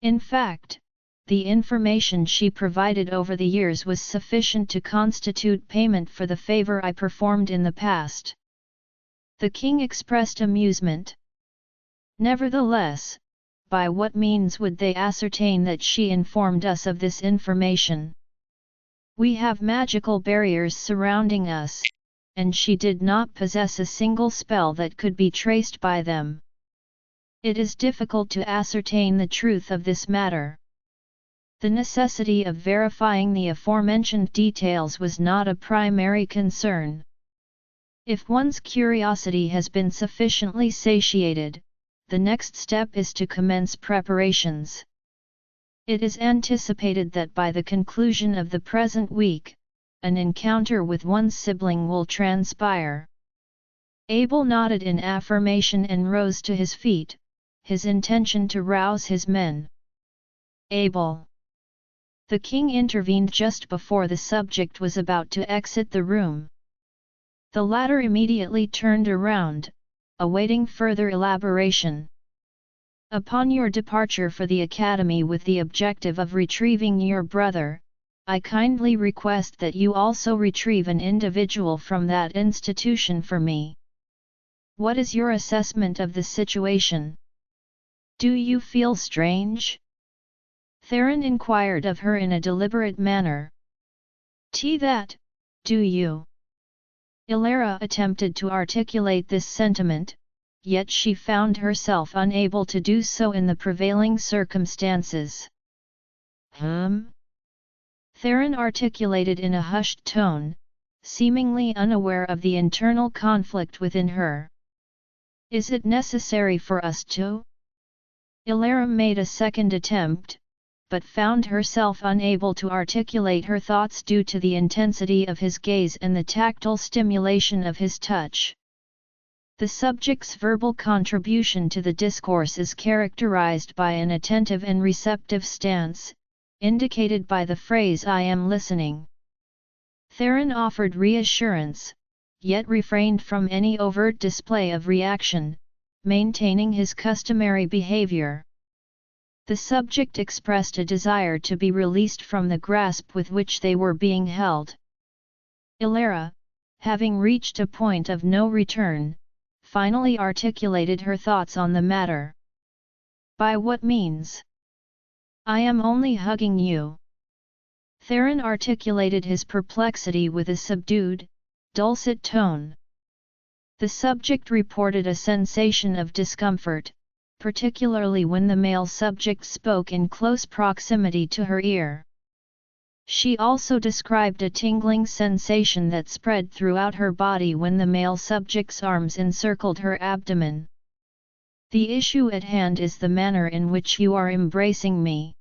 In fact, the information she provided over the years was sufficient to constitute payment for the favor I performed in the past. The king expressed amusement. Nevertheless, by what means would they ascertain that she informed us of this information? We have magical barriers surrounding us, and she did not possess a single spell that could be traced by them. It is difficult to ascertain the truth of this matter. The necessity of verifying the aforementioned details was not a primary concern. If one's curiosity has been sufficiently satiated, the next step is to commence preparations. It is anticipated that by the conclusion of the present week, an encounter with one's sibling will transpire. Abel nodded in affirmation and rose to his feet, his intention to rouse his men. Abel. The king intervened just before the subject was about to exit the room. The latter immediately turned around, awaiting further elaboration. Upon your departure for the academy with the objective of retrieving your brother, I kindly request that you also retrieve an individual from that institution for me. What is your assessment of the situation? Do you feel strange? Theron inquired of her in a deliberate manner. That, do you? Elara attempted to articulate this sentiment, yet she found herself unable to do so in the prevailing circumstances. Theron articulated in a hushed tone, seemingly unaware of the internal conflict within her. Is it necessary for us to? Elara made a second attempt, but found herself unable to articulate her thoughts due to the intensity of his gaze and the tactile stimulation of his touch. The subject's verbal contribution to the discourse is characterized by an attentive and receptive stance, indicated by the phrase "I am listening." Theron offered reassurance, yet refrained from any overt display of reaction, maintaining his customary behavior. The subject expressed a desire to be released from the grasp with which they were being held. Elara, having reached a point of no return, finally articulated her thoughts on the matter. "By what means? I am only hugging you." Theron articulated his perplexity with a subdued, dulcet tone. The subject reported a sensation of discomfort, particularly when the male subject spoke in close proximity to her ear. She also described a tingling sensation that spread throughout her body when the male subject's arms encircled her abdomen. "The issue at hand is the manner in which you are embracing me,"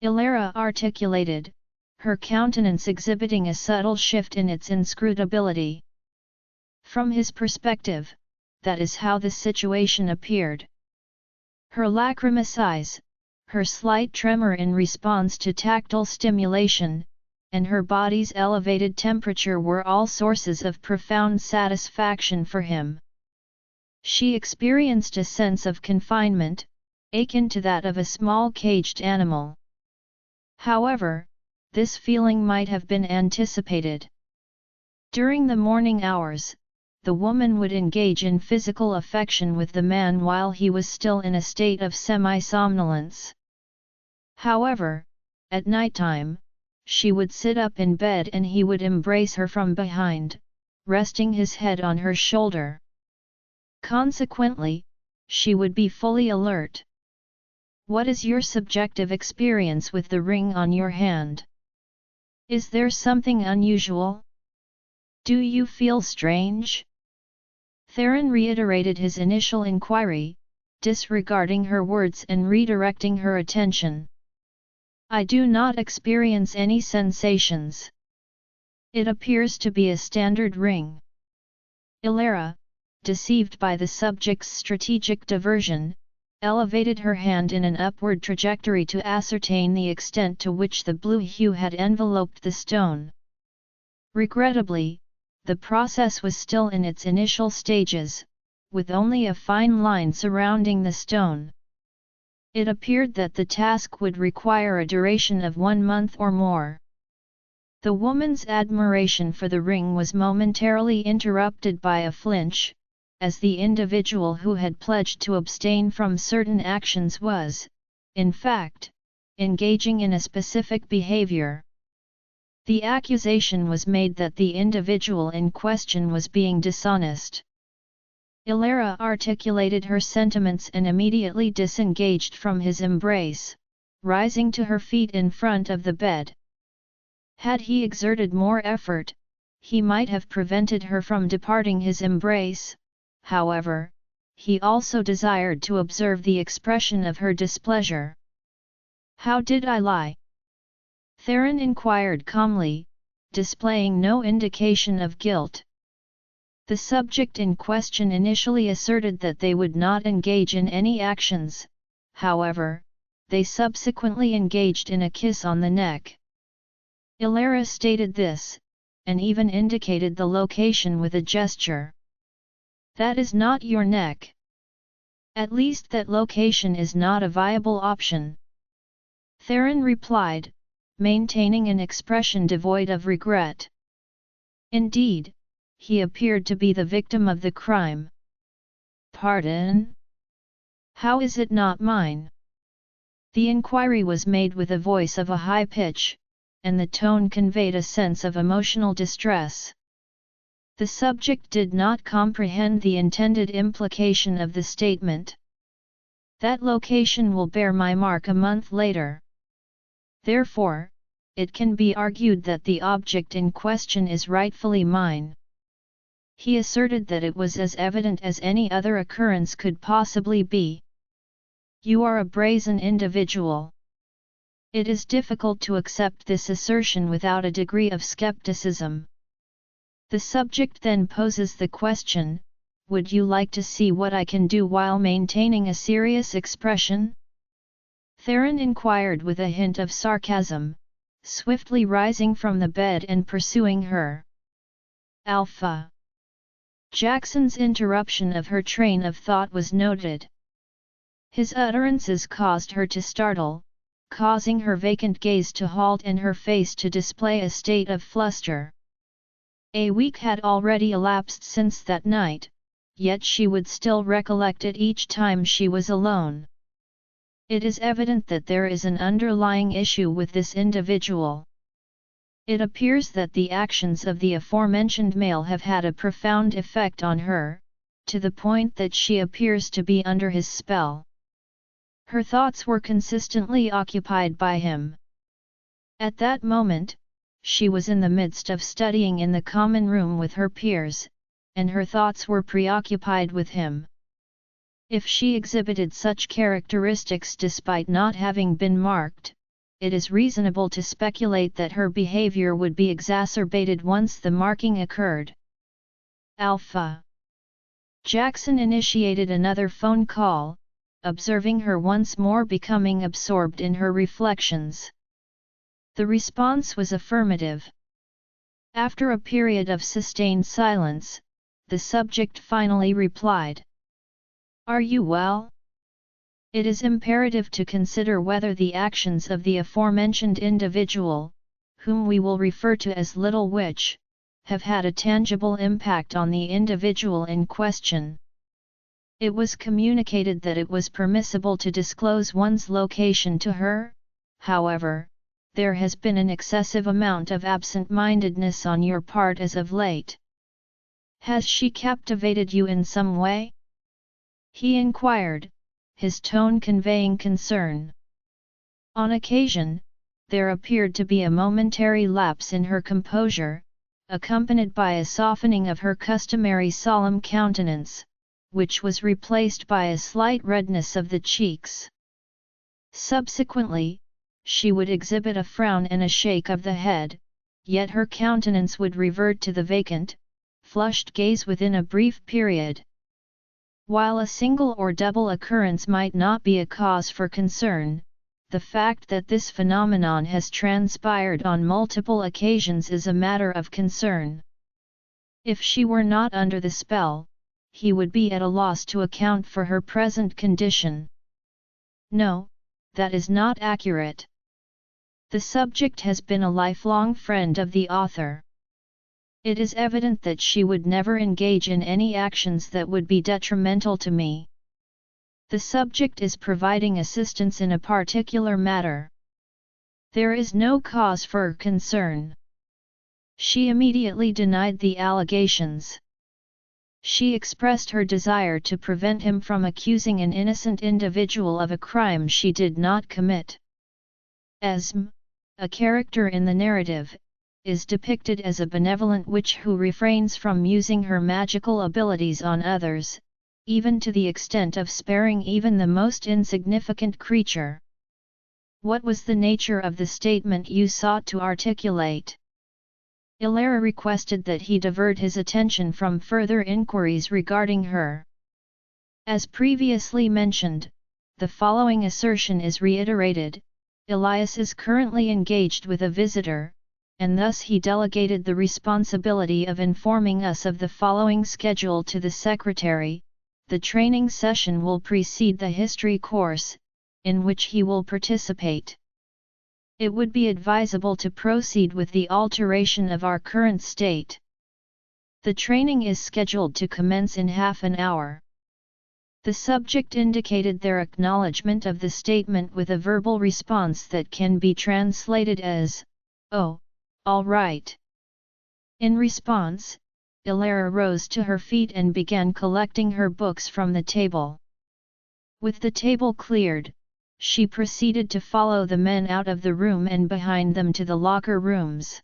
Elara articulated, her countenance exhibiting a subtle shift in its inscrutability. From his perspective, that is how the situation appeared. Her lachrymous eyes, her slight tremor in response to tactile stimulation, and her body's elevated temperature were all sources of profound satisfaction for him. She experienced a sense of confinement, akin to that of a small caged animal. However, this feeling might have been anticipated. During the morning hours, the woman would engage in physical affection with the man while he was still in a state of semi-somnolence. However, at nighttime, she would sit up in bed and he would embrace her from behind, resting his head on her shoulder. Consequently, she would be fully alert. "What is your subjective experience with the ring on your hand? Is there something unusual? Do you feel strange?" Theron reiterated his initial inquiry, disregarding her words and redirecting her attention. "I do not experience any sensations. It appears to be a standard ring." Elara, deceived by the subject's strategic diversion, elevated her hand in an upward trajectory to ascertain the extent to which the blue hue had enveloped the stone. Regrettably, the process was still in its initial stages, with only a fine line surrounding the stone. It appeared that the task would require a duration of 1 month or more. The woman's admiration for the ring was momentarily interrupted by a flinch, as the individual who had pledged to abstain from certain actions was, in fact, engaging in a specific behavior. The accusation was made that the individual in question was being dishonest. Elara articulated her sentiments and immediately disengaged from his embrace, rising to her feet in front of the bed. Had he exerted more effort, he might have prevented her from departing his embrace. However, he also desired to observe the expression of her displeasure. "How did I lie?" Theron inquired calmly, displaying no indication of guilt. The subject in question initially asserted that they would not engage in any actions, however, they subsequently engaged in a kiss on the neck. Elara stated this, and even indicated the location with a gesture. "That is not your neck. At least that location is not a viable option," Theron replied, maintaining an expression devoid of regret. Indeed, he appeared to be the victim of the crime. "Pardon? How is it not mine?" The inquiry was made with a voice of a high pitch, and the tone conveyed a sense of emotional distress. The subject did not comprehend the intended implication of the statement. "That location will bear my mark a month later. Therefore, it can be argued that the object in question is rightfully mine. He asserted that it was as evident as any other occurrence could possibly be. You are a brazen individual. It is difficult to accept this assertion without a degree of skepticism. The subject then poses the question, would you like to see what I can do while maintaining a serious expression? Theron inquired with a hint of sarcasm, swiftly rising from the bed and pursuing her. Alpha. Jackson's interruption of her train of thought was noted. His utterances caused her to startle, causing her vacant gaze to halt and her face to display a state of fluster. A week had already elapsed since that night, yet she would still recollect it each time she was alone. It is evident that there is an underlying issue with this individual. It appears that the actions of the aforementioned male have had a profound effect on her, to the point that she appears to be under his spell. Her thoughts were consistently occupied by him. At that moment, she was in the midst of studying in the common room with her peers, and her thoughts were preoccupied with him. If she exhibited such characteristics despite not having been marked, it is reasonable to speculate that her behavior would be exacerbated once the marking occurred. Alpha. Jackson initiated another phone call, observing her once more becoming absorbed in her reflections. The response was affirmative. After a period of sustained silence, the subject finally replied. Are you well? It is imperative to consider whether the actions of the aforementioned individual, whom we will refer to as Little Witch, have had a tangible impact on the individual in question. It was communicated that it was permissible to disclose one's location to her, however, there has been an excessive amount of absent-mindedness on your part as of late. Has she captivated you in some way? He inquired, his tone conveying concern. On occasion, there appeared to be a momentary lapse in her composure, accompanied by a softening of her customary solemn countenance, which was replaced by a slight redness of the cheeks. Subsequently, she would exhibit a frown and a shake of the head, yet her countenance would revert to the vacant, flushed gaze within a brief period. While a single or double occurrence might not be a cause for concern, the fact that this phenomenon has transpired on multiple occasions is a matter of concern. If she were not under the spell, he would be at a loss to account for her present condition. No, that is not accurate. The subject has been a lifelong friend of the author. It is evident that she would never engage in any actions that would be detrimental to me. The subject is providing assistance in a particular matter. There is no cause for concern. She immediately denied the allegations. She expressed her desire to prevent him from accusing an innocent individual of a crime she did not commit. Esme, a character in the narrative, is depicted as a benevolent witch who refrains from using her magical abilities on others, even to the extent of sparing even the most insignificant creature. What was the nature of the statement you sought to articulate? Elara requested that he divert his attention from further inquiries regarding her. As previously mentioned, the following assertion is reiterated: Elias is currently engaged with a visitor, and thus he delegated the responsibility of informing us of the following schedule to the secretary. The training session will precede the history course, in which he will participate. It would be advisable to proceed with the alteration of our current state. The training is scheduled to commence in half an hour. The subject indicated their acknowledgement of the statement with a verbal response that can be translated as, "Oh, all right." In response, Elara rose to her feet and began collecting her books from the table. With the table cleared, she proceeded to follow the men out of the room and behind them to the locker rooms.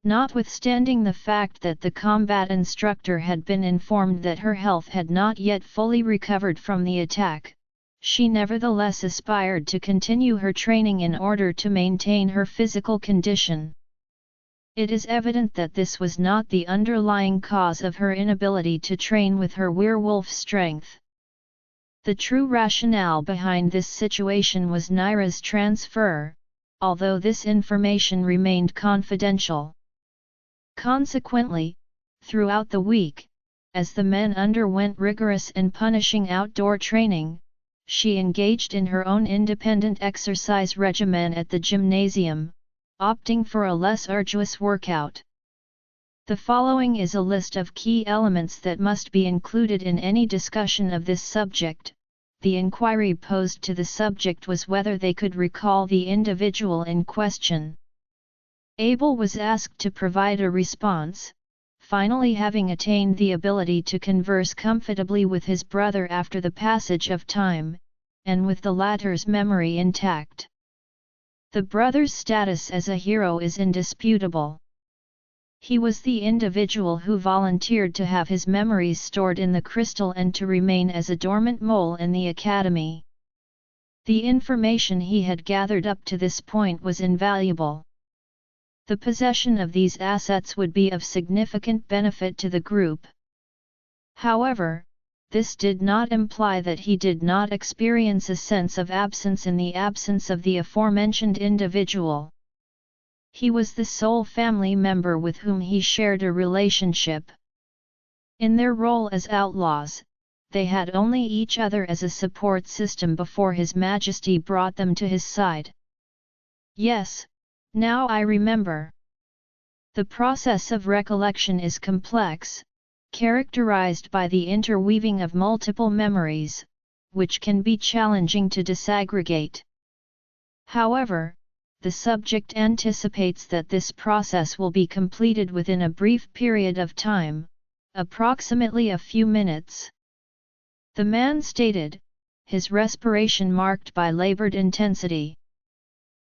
Notwithstanding the fact that the combat instructor had been informed that her health had not yet fully recovered from the attack, she nevertheless aspired to continue her training in order to maintain her physical condition. It is evident that this was not the underlying cause of her inability to train with her werewolf strength. The true rationale behind this situation was Nyra's transfer, although this information remained confidential. Consequently, throughout the week, as the men underwent rigorous and punishing outdoor training, she engaged in her own independent exercise regimen at the gymnasium, opting for a less arduous workout. The following is a list of key elements that must be included in any discussion of this subject. The inquiry posed to the subject was whether they could recall the individual in question. Abel was asked to provide a response, finally having attained the ability to converse comfortably with his brother after the passage of time, and with the latter's memory intact. The brother's status as a hero is indisputable. He was the individual who volunteered to have his memories stored in the crystal and to remain as a dormant mole in the academy. The information he had gathered up to this point was invaluable. The possession of these assets would be of significant benefit to the group. However, this did not imply that he did not experience a sense of absence in the absence of the aforementioned individual. He was the sole family member with whom he shared a relationship. In their role as outlaws, they had only each other as a support system before His Majesty brought them to his side. Yes, now I remember. The process of recollection is complex, characterized by the interweaving of multiple memories, which can be challenging to disaggregate. However, the subject anticipates that this process will be completed within a brief period of time, approximately a few minutes. The man stated, his respiration marked by labored intensity.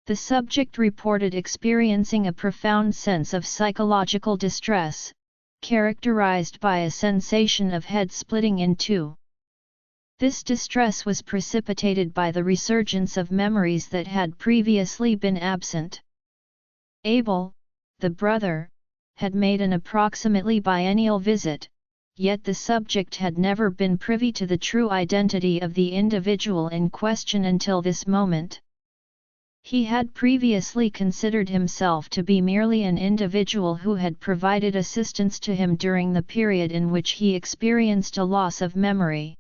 The subject reported experiencing a profound sense of psychological distress, characterized by a sensation of head splitting in two. This distress was precipitated by the resurgence of memories that had previously been absent. Abel, the brother, had made an approximately biennial visit, yet the subject had never been privy to the true identity of the individual in question until this moment. He had previously considered himself to be merely an individual who had provided assistance to him during the period in which he experienced a loss of memory.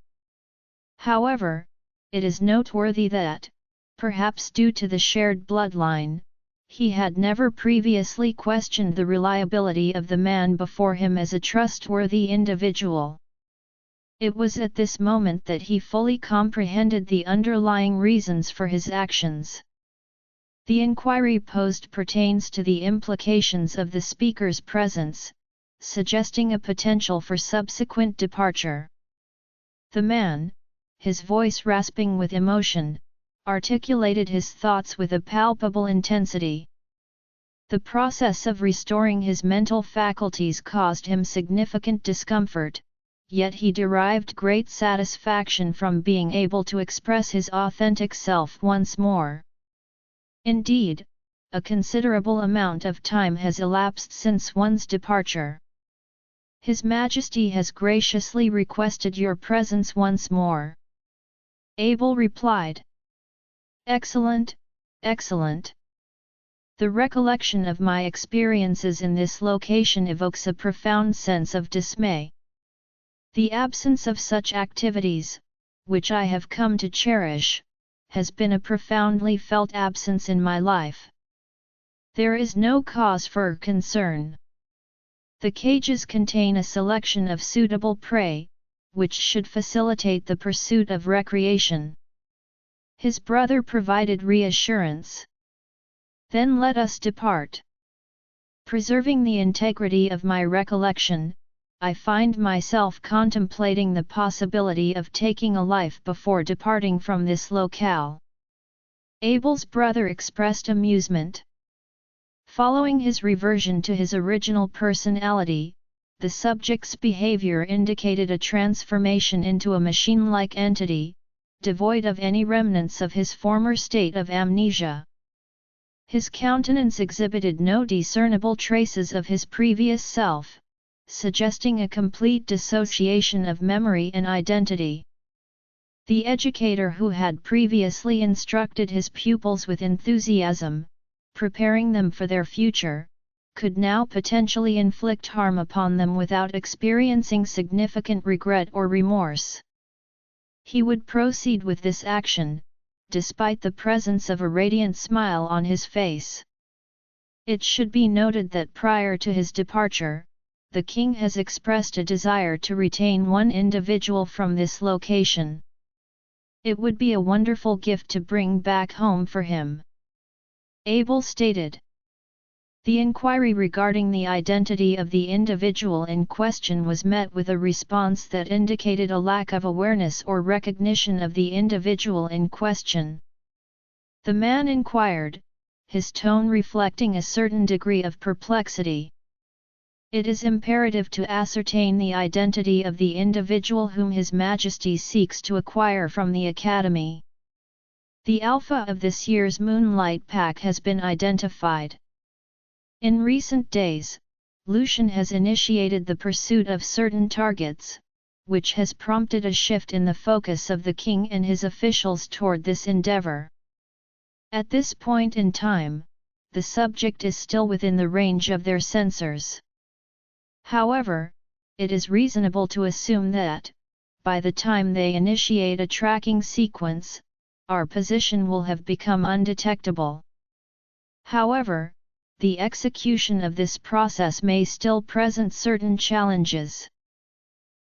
However, it is noteworthy that, perhaps due to the shared bloodline, he had never previously questioned the reliability of the man before him as a trustworthy individual. It was at this moment that he fully comprehended the underlying reasons for his actions. The inquiry posed pertains to the implications of the speaker's presence, suggesting a potential for subsequent departure. The man, his voice rasping with emotion, articulated his thoughts with a palpable intensity. The process of restoring his mental faculties caused him significant discomfort, yet he derived great satisfaction from being able to express his authentic self once more. Indeed, a considerable amount of time has elapsed since one's departure. His Majesty has graciously requested your presence once more. Abel replied. Excellent, excellent. The recollection of my experiences in this location evokes a profound sense of dismay. The absence of such activities, which I have come to cherish, has been a profoundly felt absence in my life. There is no cause for concern. The cages contain a selection of suitable prey, which should facilitate the pursuit of recreation. His brother provided reassurance. Then let us depart. Preserving the integrity of my recollection, I find myself contemplating the possibility of taking a life before departing from this locale. Abel's brother expressed amusement. Following his reversion to his original personality, the subject's behavior indicated a transformation into a machine-like entity, devoid of any remnants of his former state of amnesia. His countenance exhibited no discernible traces of his previous self, suggesting a complete dissociation of memory and identity. The educator who had previously instructed his pupils with enthusiasm, preparing them for their future, could now potentially inflict harm upon them without experiencing significant regret or remorse. He would proceed with this action, despite the presence of a radiant smile on his face. It should be noted that prior to his departure, the king has expressed a desire to retain one individual from this location. It would be a wonderful gift to bring back home for him, Abel stated. The inquiry regarding the identity of the individual in question was met with a response that indicated a lack of awareness or recognition of the individual in question. The man inquired, his tone reflecting a certain degree of perplexity. It is imperative to ascertain the identity of the individual whom His Majesty seeks to acquire from the Academy. The alpha of this year's Moonlight Pack has been identified. In recent days, Lucian has initiated the pursuit of certain targets, which has prompted a shift in the focus of the king and his officials toward this endeavor. At this point in time, the subject is still within the range of their sensors. However, it is reasonable to assume that, by the time they initiate a tracking sequence, our position will have become undetectable. However, the execution of this process may still present certain challenges.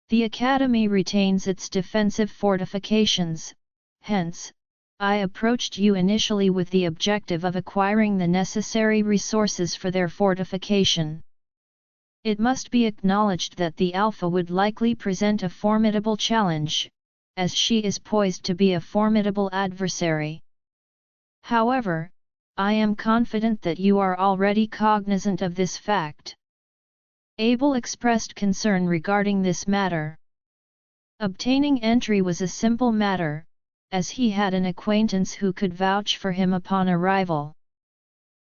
The Academy retains its defensive fortifications, hence, I approached you initially with the objective of acquiring the necessary resources for their fortification. It must be acknowledged that the Alpha would likely present a formidable challenge, as she is poised to be a formidable adversary. However, I am confident that you are already cognizant of this fact. Abel expressed concern regarding this matter. Obtaining entry was a simple matter, as he had an acquaintance who could vouch for him upon arrival.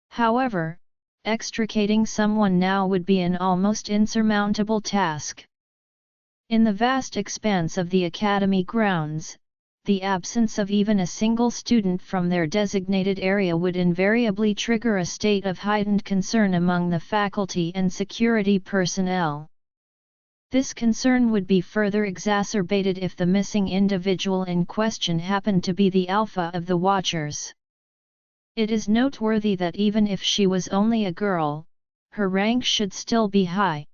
However, extricating someone now would be an almost insurmountable task. In the vast expanse of the Academy grounds, the absence of even a single student from their designated area would invariably trigger a state of heightened concern among the faculty and security personnel. This concern would be further exacerbated if the missing individual in question happened to be the Alpha of the Watchers. It is noteworthy that even if she was only a girl, her rank should still be high.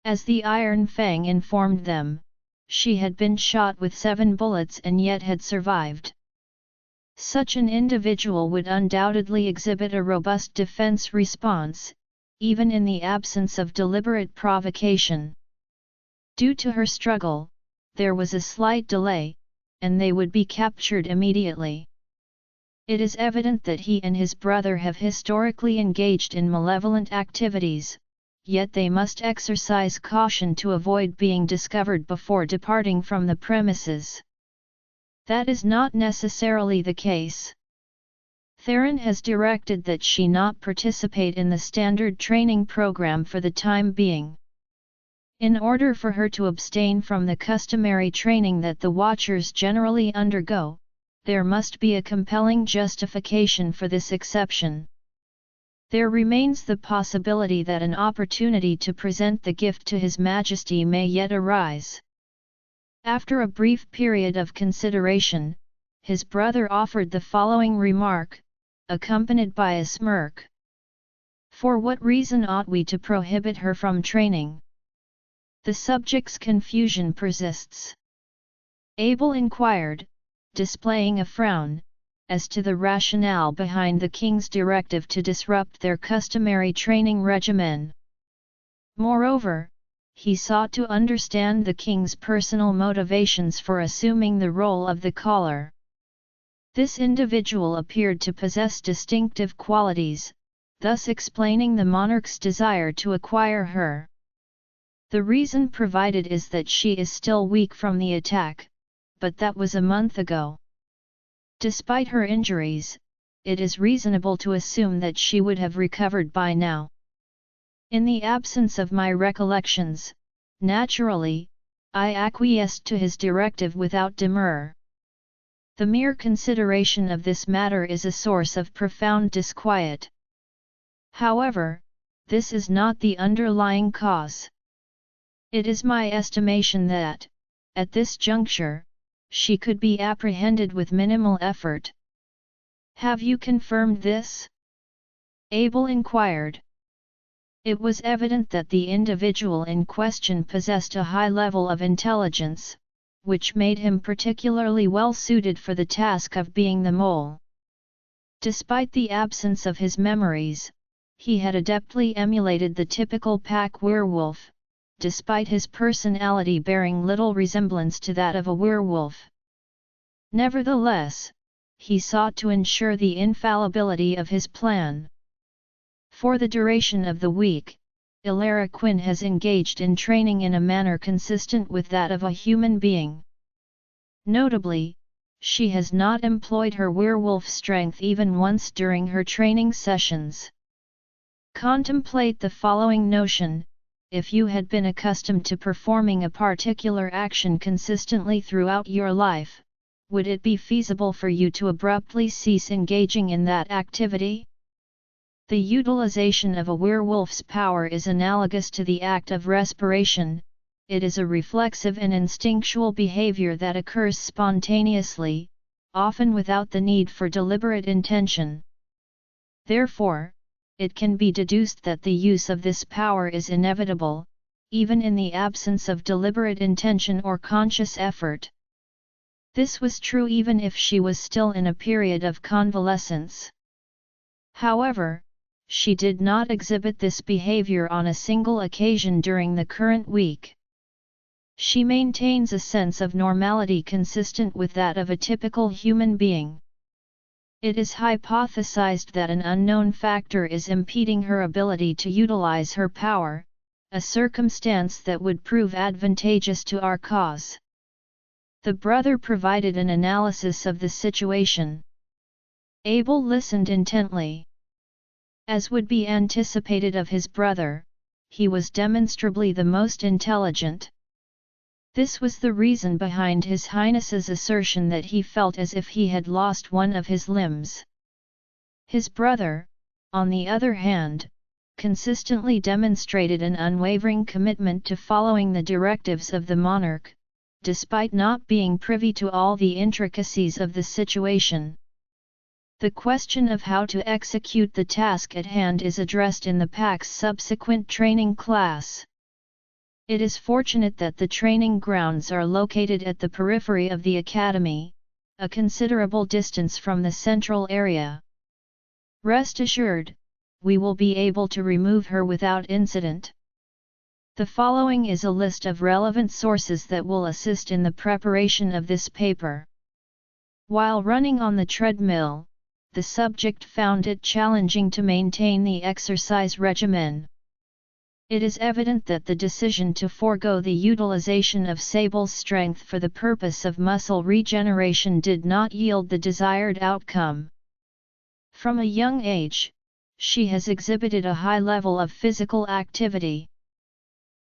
As the Iron Fang informed them, she had been shot with 7 bullets and yet had survived. Such an individual would undoubtedly exhibit a robust defense response, even in the absence of deliberate provocation. Due to her struggle, there was a slight delay, and they would be captured immediately. It is evident that he and his brother have historically engaged in malevolent activities, yet they must exercise caution to avoid being discovered before departing from the premises. That is not necessarily the case. Theron has directed that she not participate in the standard training program for the time being. In order for her to abstain from the customary training that the Watchers generally undergo, there must be a compelling justification for this exception. There remains the possibility that an opportunity to present the gift to His Majesty may yet arise. After a brief period of consideration, his brother offered the following remark, accompanied by a smirk. For what reason ought we to prohibit her from training? The subject's confusion persists. Abel inquired, displaying a frown, as to the rationale behind the king's directive to disrupt their customary training regimen. Moreover, he sought to understand the king's personal motivations for assuming the role of the caller. This individual appeared to possess distinctive qualities, thus explaining the monarch's desire to acquire her. The reason provided is that she is still weak from the attack, but that was a month ago. Despite her injuries, it is reasonable to assume that she would have recovered by now. In the absence of my recollections, naturally, I acquiesced to his directive without demur. The mere consideration of this matter is a source of profound disquiet. However, this is not the underlying cause. It is my estimation that, at this juncture, she could be apprehended with minimal effort. Have you confirmed this? Abel inquired. It was evident that the individual in question possessed a high level of intelligence, which made him particularly well suited for the task of being the mole. Despite the absence of his memories, he had adeptly emulated the typical pack werewolf, despite his personality bearing little resemblance to that of a werewolf. Nevertheless, he sought to ensure the infallibility of his plan. For the duration of the week, Elara Quinn has engaged in training in a manner consistent with that of a human being. Notably, she has not employed her werewolf strength even once during her training sessions. Contemplate the following notion: if you had been accustomed to performing a particular action consistently throughout your life, would it be feasible for you to abruptly cease engaging in that activity? The utilization of a werewolf's power is analogous to the act of respiration. It is a reflexive and instinctual behavior that occurs spontaneously, often without the need for deliberate intention. Therefore, it can be deduced that the use of this power is inevitable, even in the absence of deliberate intention or conscious effort. This was true even if she was still in a period of convalescence. However, she did not exhibit this behavior on a single occasion during the current week. She maintains a sense of normality consistent with that of a typical human being. It is hypothesized that an unknown factor is impeding her ability to utilize her power, a circumstance that would prove advantageous to our cause. The brother provided an analysis of the situation. Abel listened intently. As would be anticipated of his brother, he was demonstrably the most intelligent. This was the reason behind His Highness's assertion that he felt as if he had lost one of his limbs. His brother, on the other hand, consistently demonstrated an unwavering commitment to following the directives of the monarch, despite not being privy to all the intricacies of the situation. The question of how to execute the task at hand is addressed in the pack's subsequent training class. It is fortunate that the training grounds are located at the periphery of the academy, a considerable distance from the central area. Rest assured, we will be able to remove her without incident. The following is a list of relevant sources that will assist in the preparation of this paper. While running on the treadmill, the subject found it challenging to maintain the exercise regimen. It is evident that the decision to forego the utilization of Sable's strength for the purpose of muscle regeneration did not yield the desired outcome. From a young age, she has exhibited a high level of physical activity.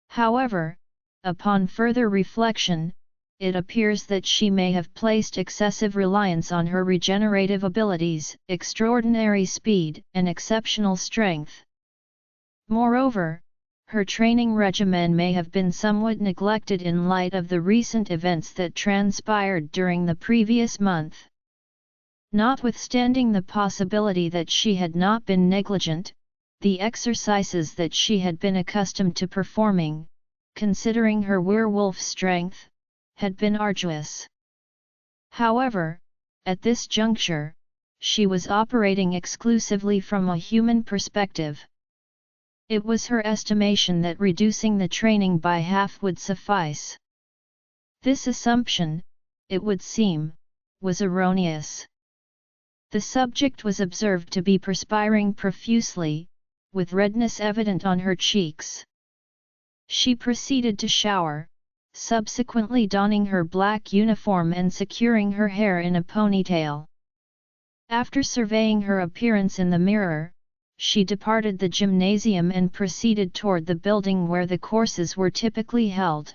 However, upon further reflection, it appears that she may have placed excessive reliance on her regenerative abilities, extraordinary speed, and exceptional strength. Moreover, her training regimen may have been somewhat neglected in light of the recent events that transpired during the previous month. Notwithstanding the possibility that she had not been negligent, the exercises that she had been accustomed to performing, considering her werewolf strength, had been arduous. However, at this juncture, she was operating exclusively from a human perspective. It was her estimation that reducing the training by half would suffice. This assumption, it would seem, was erroneous. The subject was observed to be perspiring profusely, with redness evident on her cheeks. She proceeded to shower, subsequently donning her black uniform and securing her hair in a ponytail. After surveying her appearance in the mirror, she departed the gymnasium and proceeded toward the building where the courses were typically held.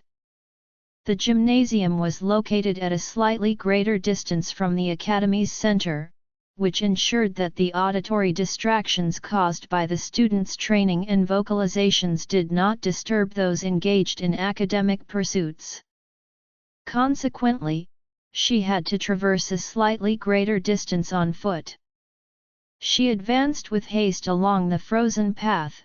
The gymnasium was located at a slightly greater distance from the academy's center, which ensured that the auditory distractions caused by the students' training and vocalizations did not disturb those engaged in academic pursuits. Consequently, she had to traverse a slightly greater distance on foot. She advanced with haste along the frozen path,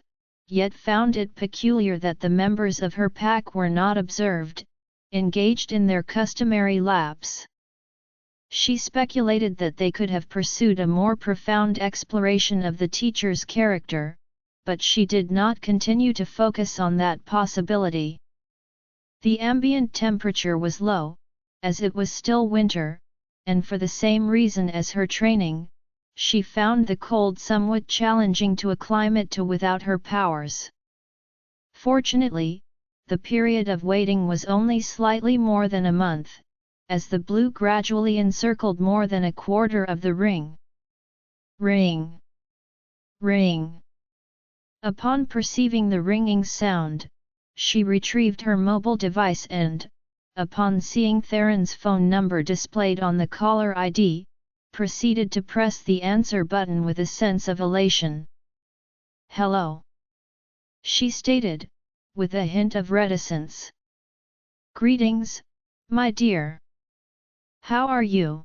yet found it peculiar that the members of her pack were not observed, engaged in their customary laps. She speculated that they could have pursued a more profound exploration of the teacher's character, but she did not continue to focus on that possibility. The ambient temperature was low, as it was still winter, and for the same reason as her training, she found the cold somewhat challenging to acclimate to without her powers. Fortunately, the period of waiting was only slightly more than a month, as the blue gradually encircled more than a quarter of the ring. Ring! Ring! Upon perceiving the ringing sound, she retrieved her mobile device and, upon seeing Theron's phone number displayed on the caller ID, proceeded to press the answer button with a sense of elation. "Hello," she stated, with a hint of reticence. "Greetings, my dear. How are you?"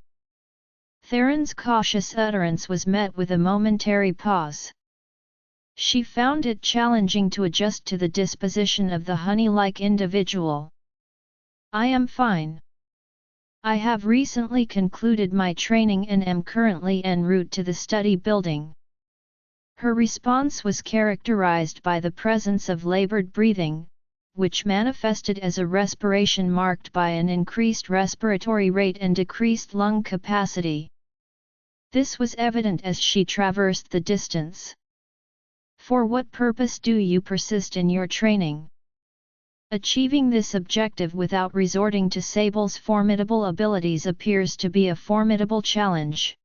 Theron's cautious utterance was met with a momentary pause. She found it challenging to adjust to the disposition of the honey-like individual. "I am fine. I have recently concluded my training and am currently en route to the study building." Her response was characterized by the presence of labored breathing, which manifested as a respiration marked by an increased respiratory rate and decreased lung capacity. This was evident as she traversed the distance. "For what purpose do you persist in your training?" Achieving this objective without resorting to Sable's formidable abilities appears to be a formidable challenge.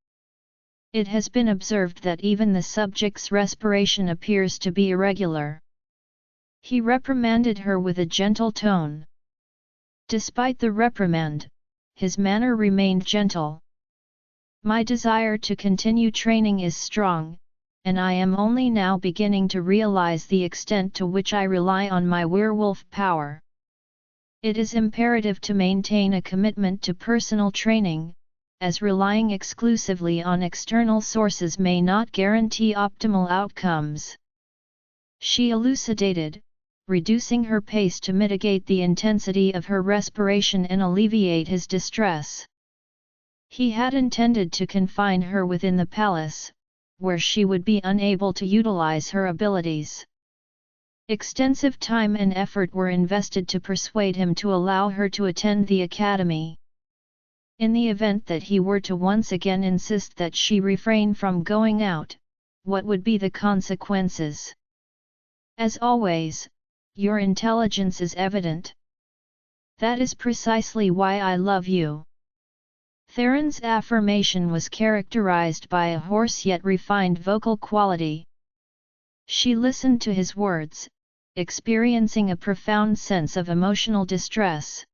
It has been observed that even the subject's respiration appears to be irregular. He reprimanded her with a gentle tone. Despite the reprimand, his manner remained gentle. "My desire to continue training is strong, and I am only now beginning to realize the extent to which I rely on my werewolf power. It is imperative to maintain a commitment to personal training, as relying exclusively on external sources may not guarantee optimal outcomes." She elucidated, reducing her pace to mitigate the intensity of her respiration and alleviate his distress. He had intended to confine her within the palace, where she would be unable to utilize her abilities. Extensive time and effort were invested to persuade him to allow her to attend the academy. In the event that he were to once again insist that she refrain from going out, what would be the consequences? "As always, your intelligence is evident. That is precisely why I love you." Theron's affirmation was characterized by a hoarse yet refined vocal quality. She listened to his words, experiencing a profound sense of emotional distress.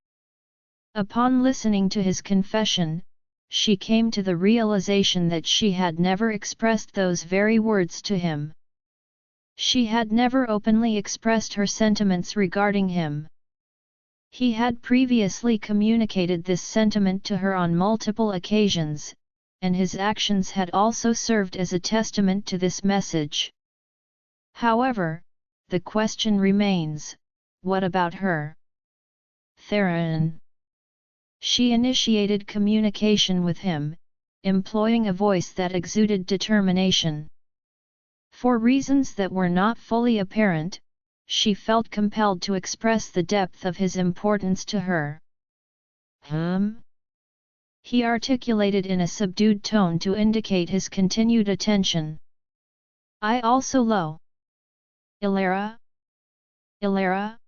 Upon listening to his confession, she came to the realization that she had never expressed those very words to him. She had never openly expressed her sentiments regarding him. He had previously communicated this sentiment to her on multiple occasions, and his actions had also served as a testament to this message. However, the question remains, what about her? Theron. She initiated communication with him, employing a voice that exuded determination. For reasons that were not fully apparent, she felt compelled to express the depth of his importance to her. He articulated in a subdued tone to indicate his continued attention. I also low. Elara? Elara?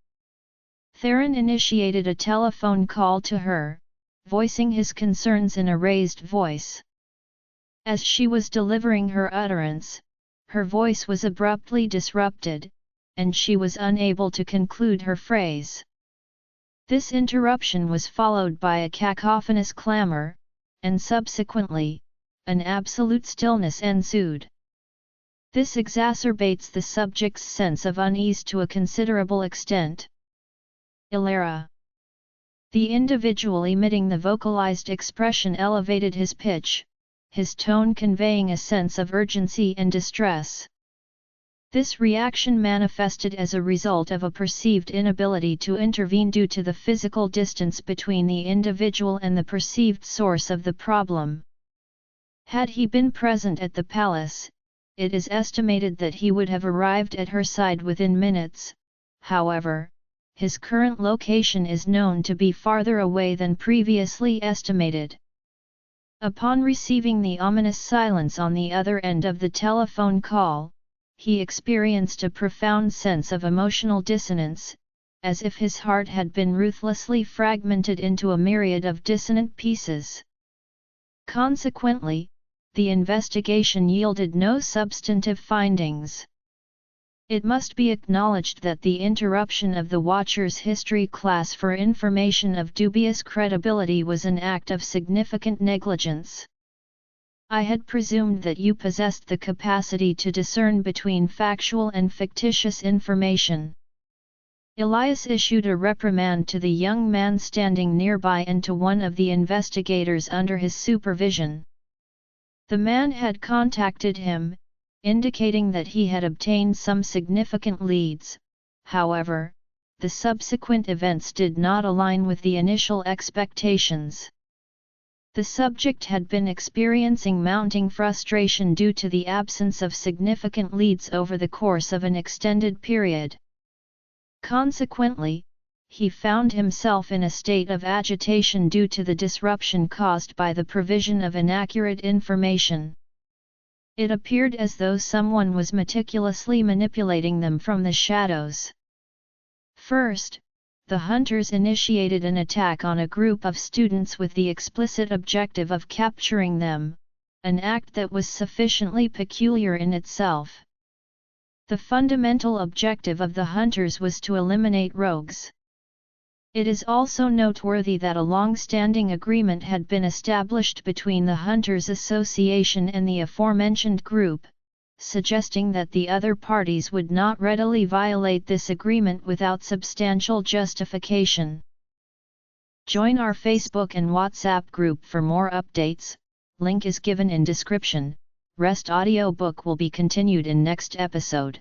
Theron initiated a telephone call to her, voicing his concerns in a raised voice. As she was delivering her utterance, her voice was abruptly disrupted, and she was unable to conclude her phrase. This interruption was followed by a cacophonous clamor, and subsequently, an absolute stillness ensued. This exacerbates the subject's sense of unease to a considerable extent. Elara. The individual emitting the vocalized expression elevated his pitch, his tone conveying a sense of urgency and distress. This reaction manifested as a result of a perceived inability to intervene due to the physical distance between the individual and the perceived source of the problem. Had he been present at the palace, it is estimated that he would have arrived at her side within minutes. However, his current location is known to be farther away than previously estimated. Upon receiving the ominous silence on the other end of the telephone call, he experienced a profound sense of emotional dissonance, as if his heart had been ruthlessly fragmented into a myriad of dissonant pieces. Consequently, the investigation yielded no substantive findings. It must be acknowledged that the interruption of the Watcher's history class for information of dubious credibility was an act of significant negligence. I had presumed that you possessed the capacity to discern between factual and fictitious information. Elias issued a reprimand to the young man standing nearby and to one of the investigators under his supervision. The man had contacted him, indicating that he had obtained some significant leads. However, the subsequent events did not align with the initial expectations. The subject had been experiencing mounting frustration due to the absence of significant leads over the course of an extended period. Consequently, he found himself in a state of agitation due to the disruption caused by the provision of inaccurate information. It appeared as though someone was meticulously manipulating them from the shadows. First, the hunters initiated an attack on a group of students with the explicit objective of capturing them, an act that was sufficiently peculiar in itself. The fundamental objective of the hunters was to eliminate rogues. It is also noteworthy that a long-standing agreement had been established between the Hunters Association and the aforementioned group, suggesting that the other parties would not readily violate this agreement without substantial justification. Join our Facebook and WhatsApp group for more updates, link is given in description. Rest audiobook will be continued in next episode.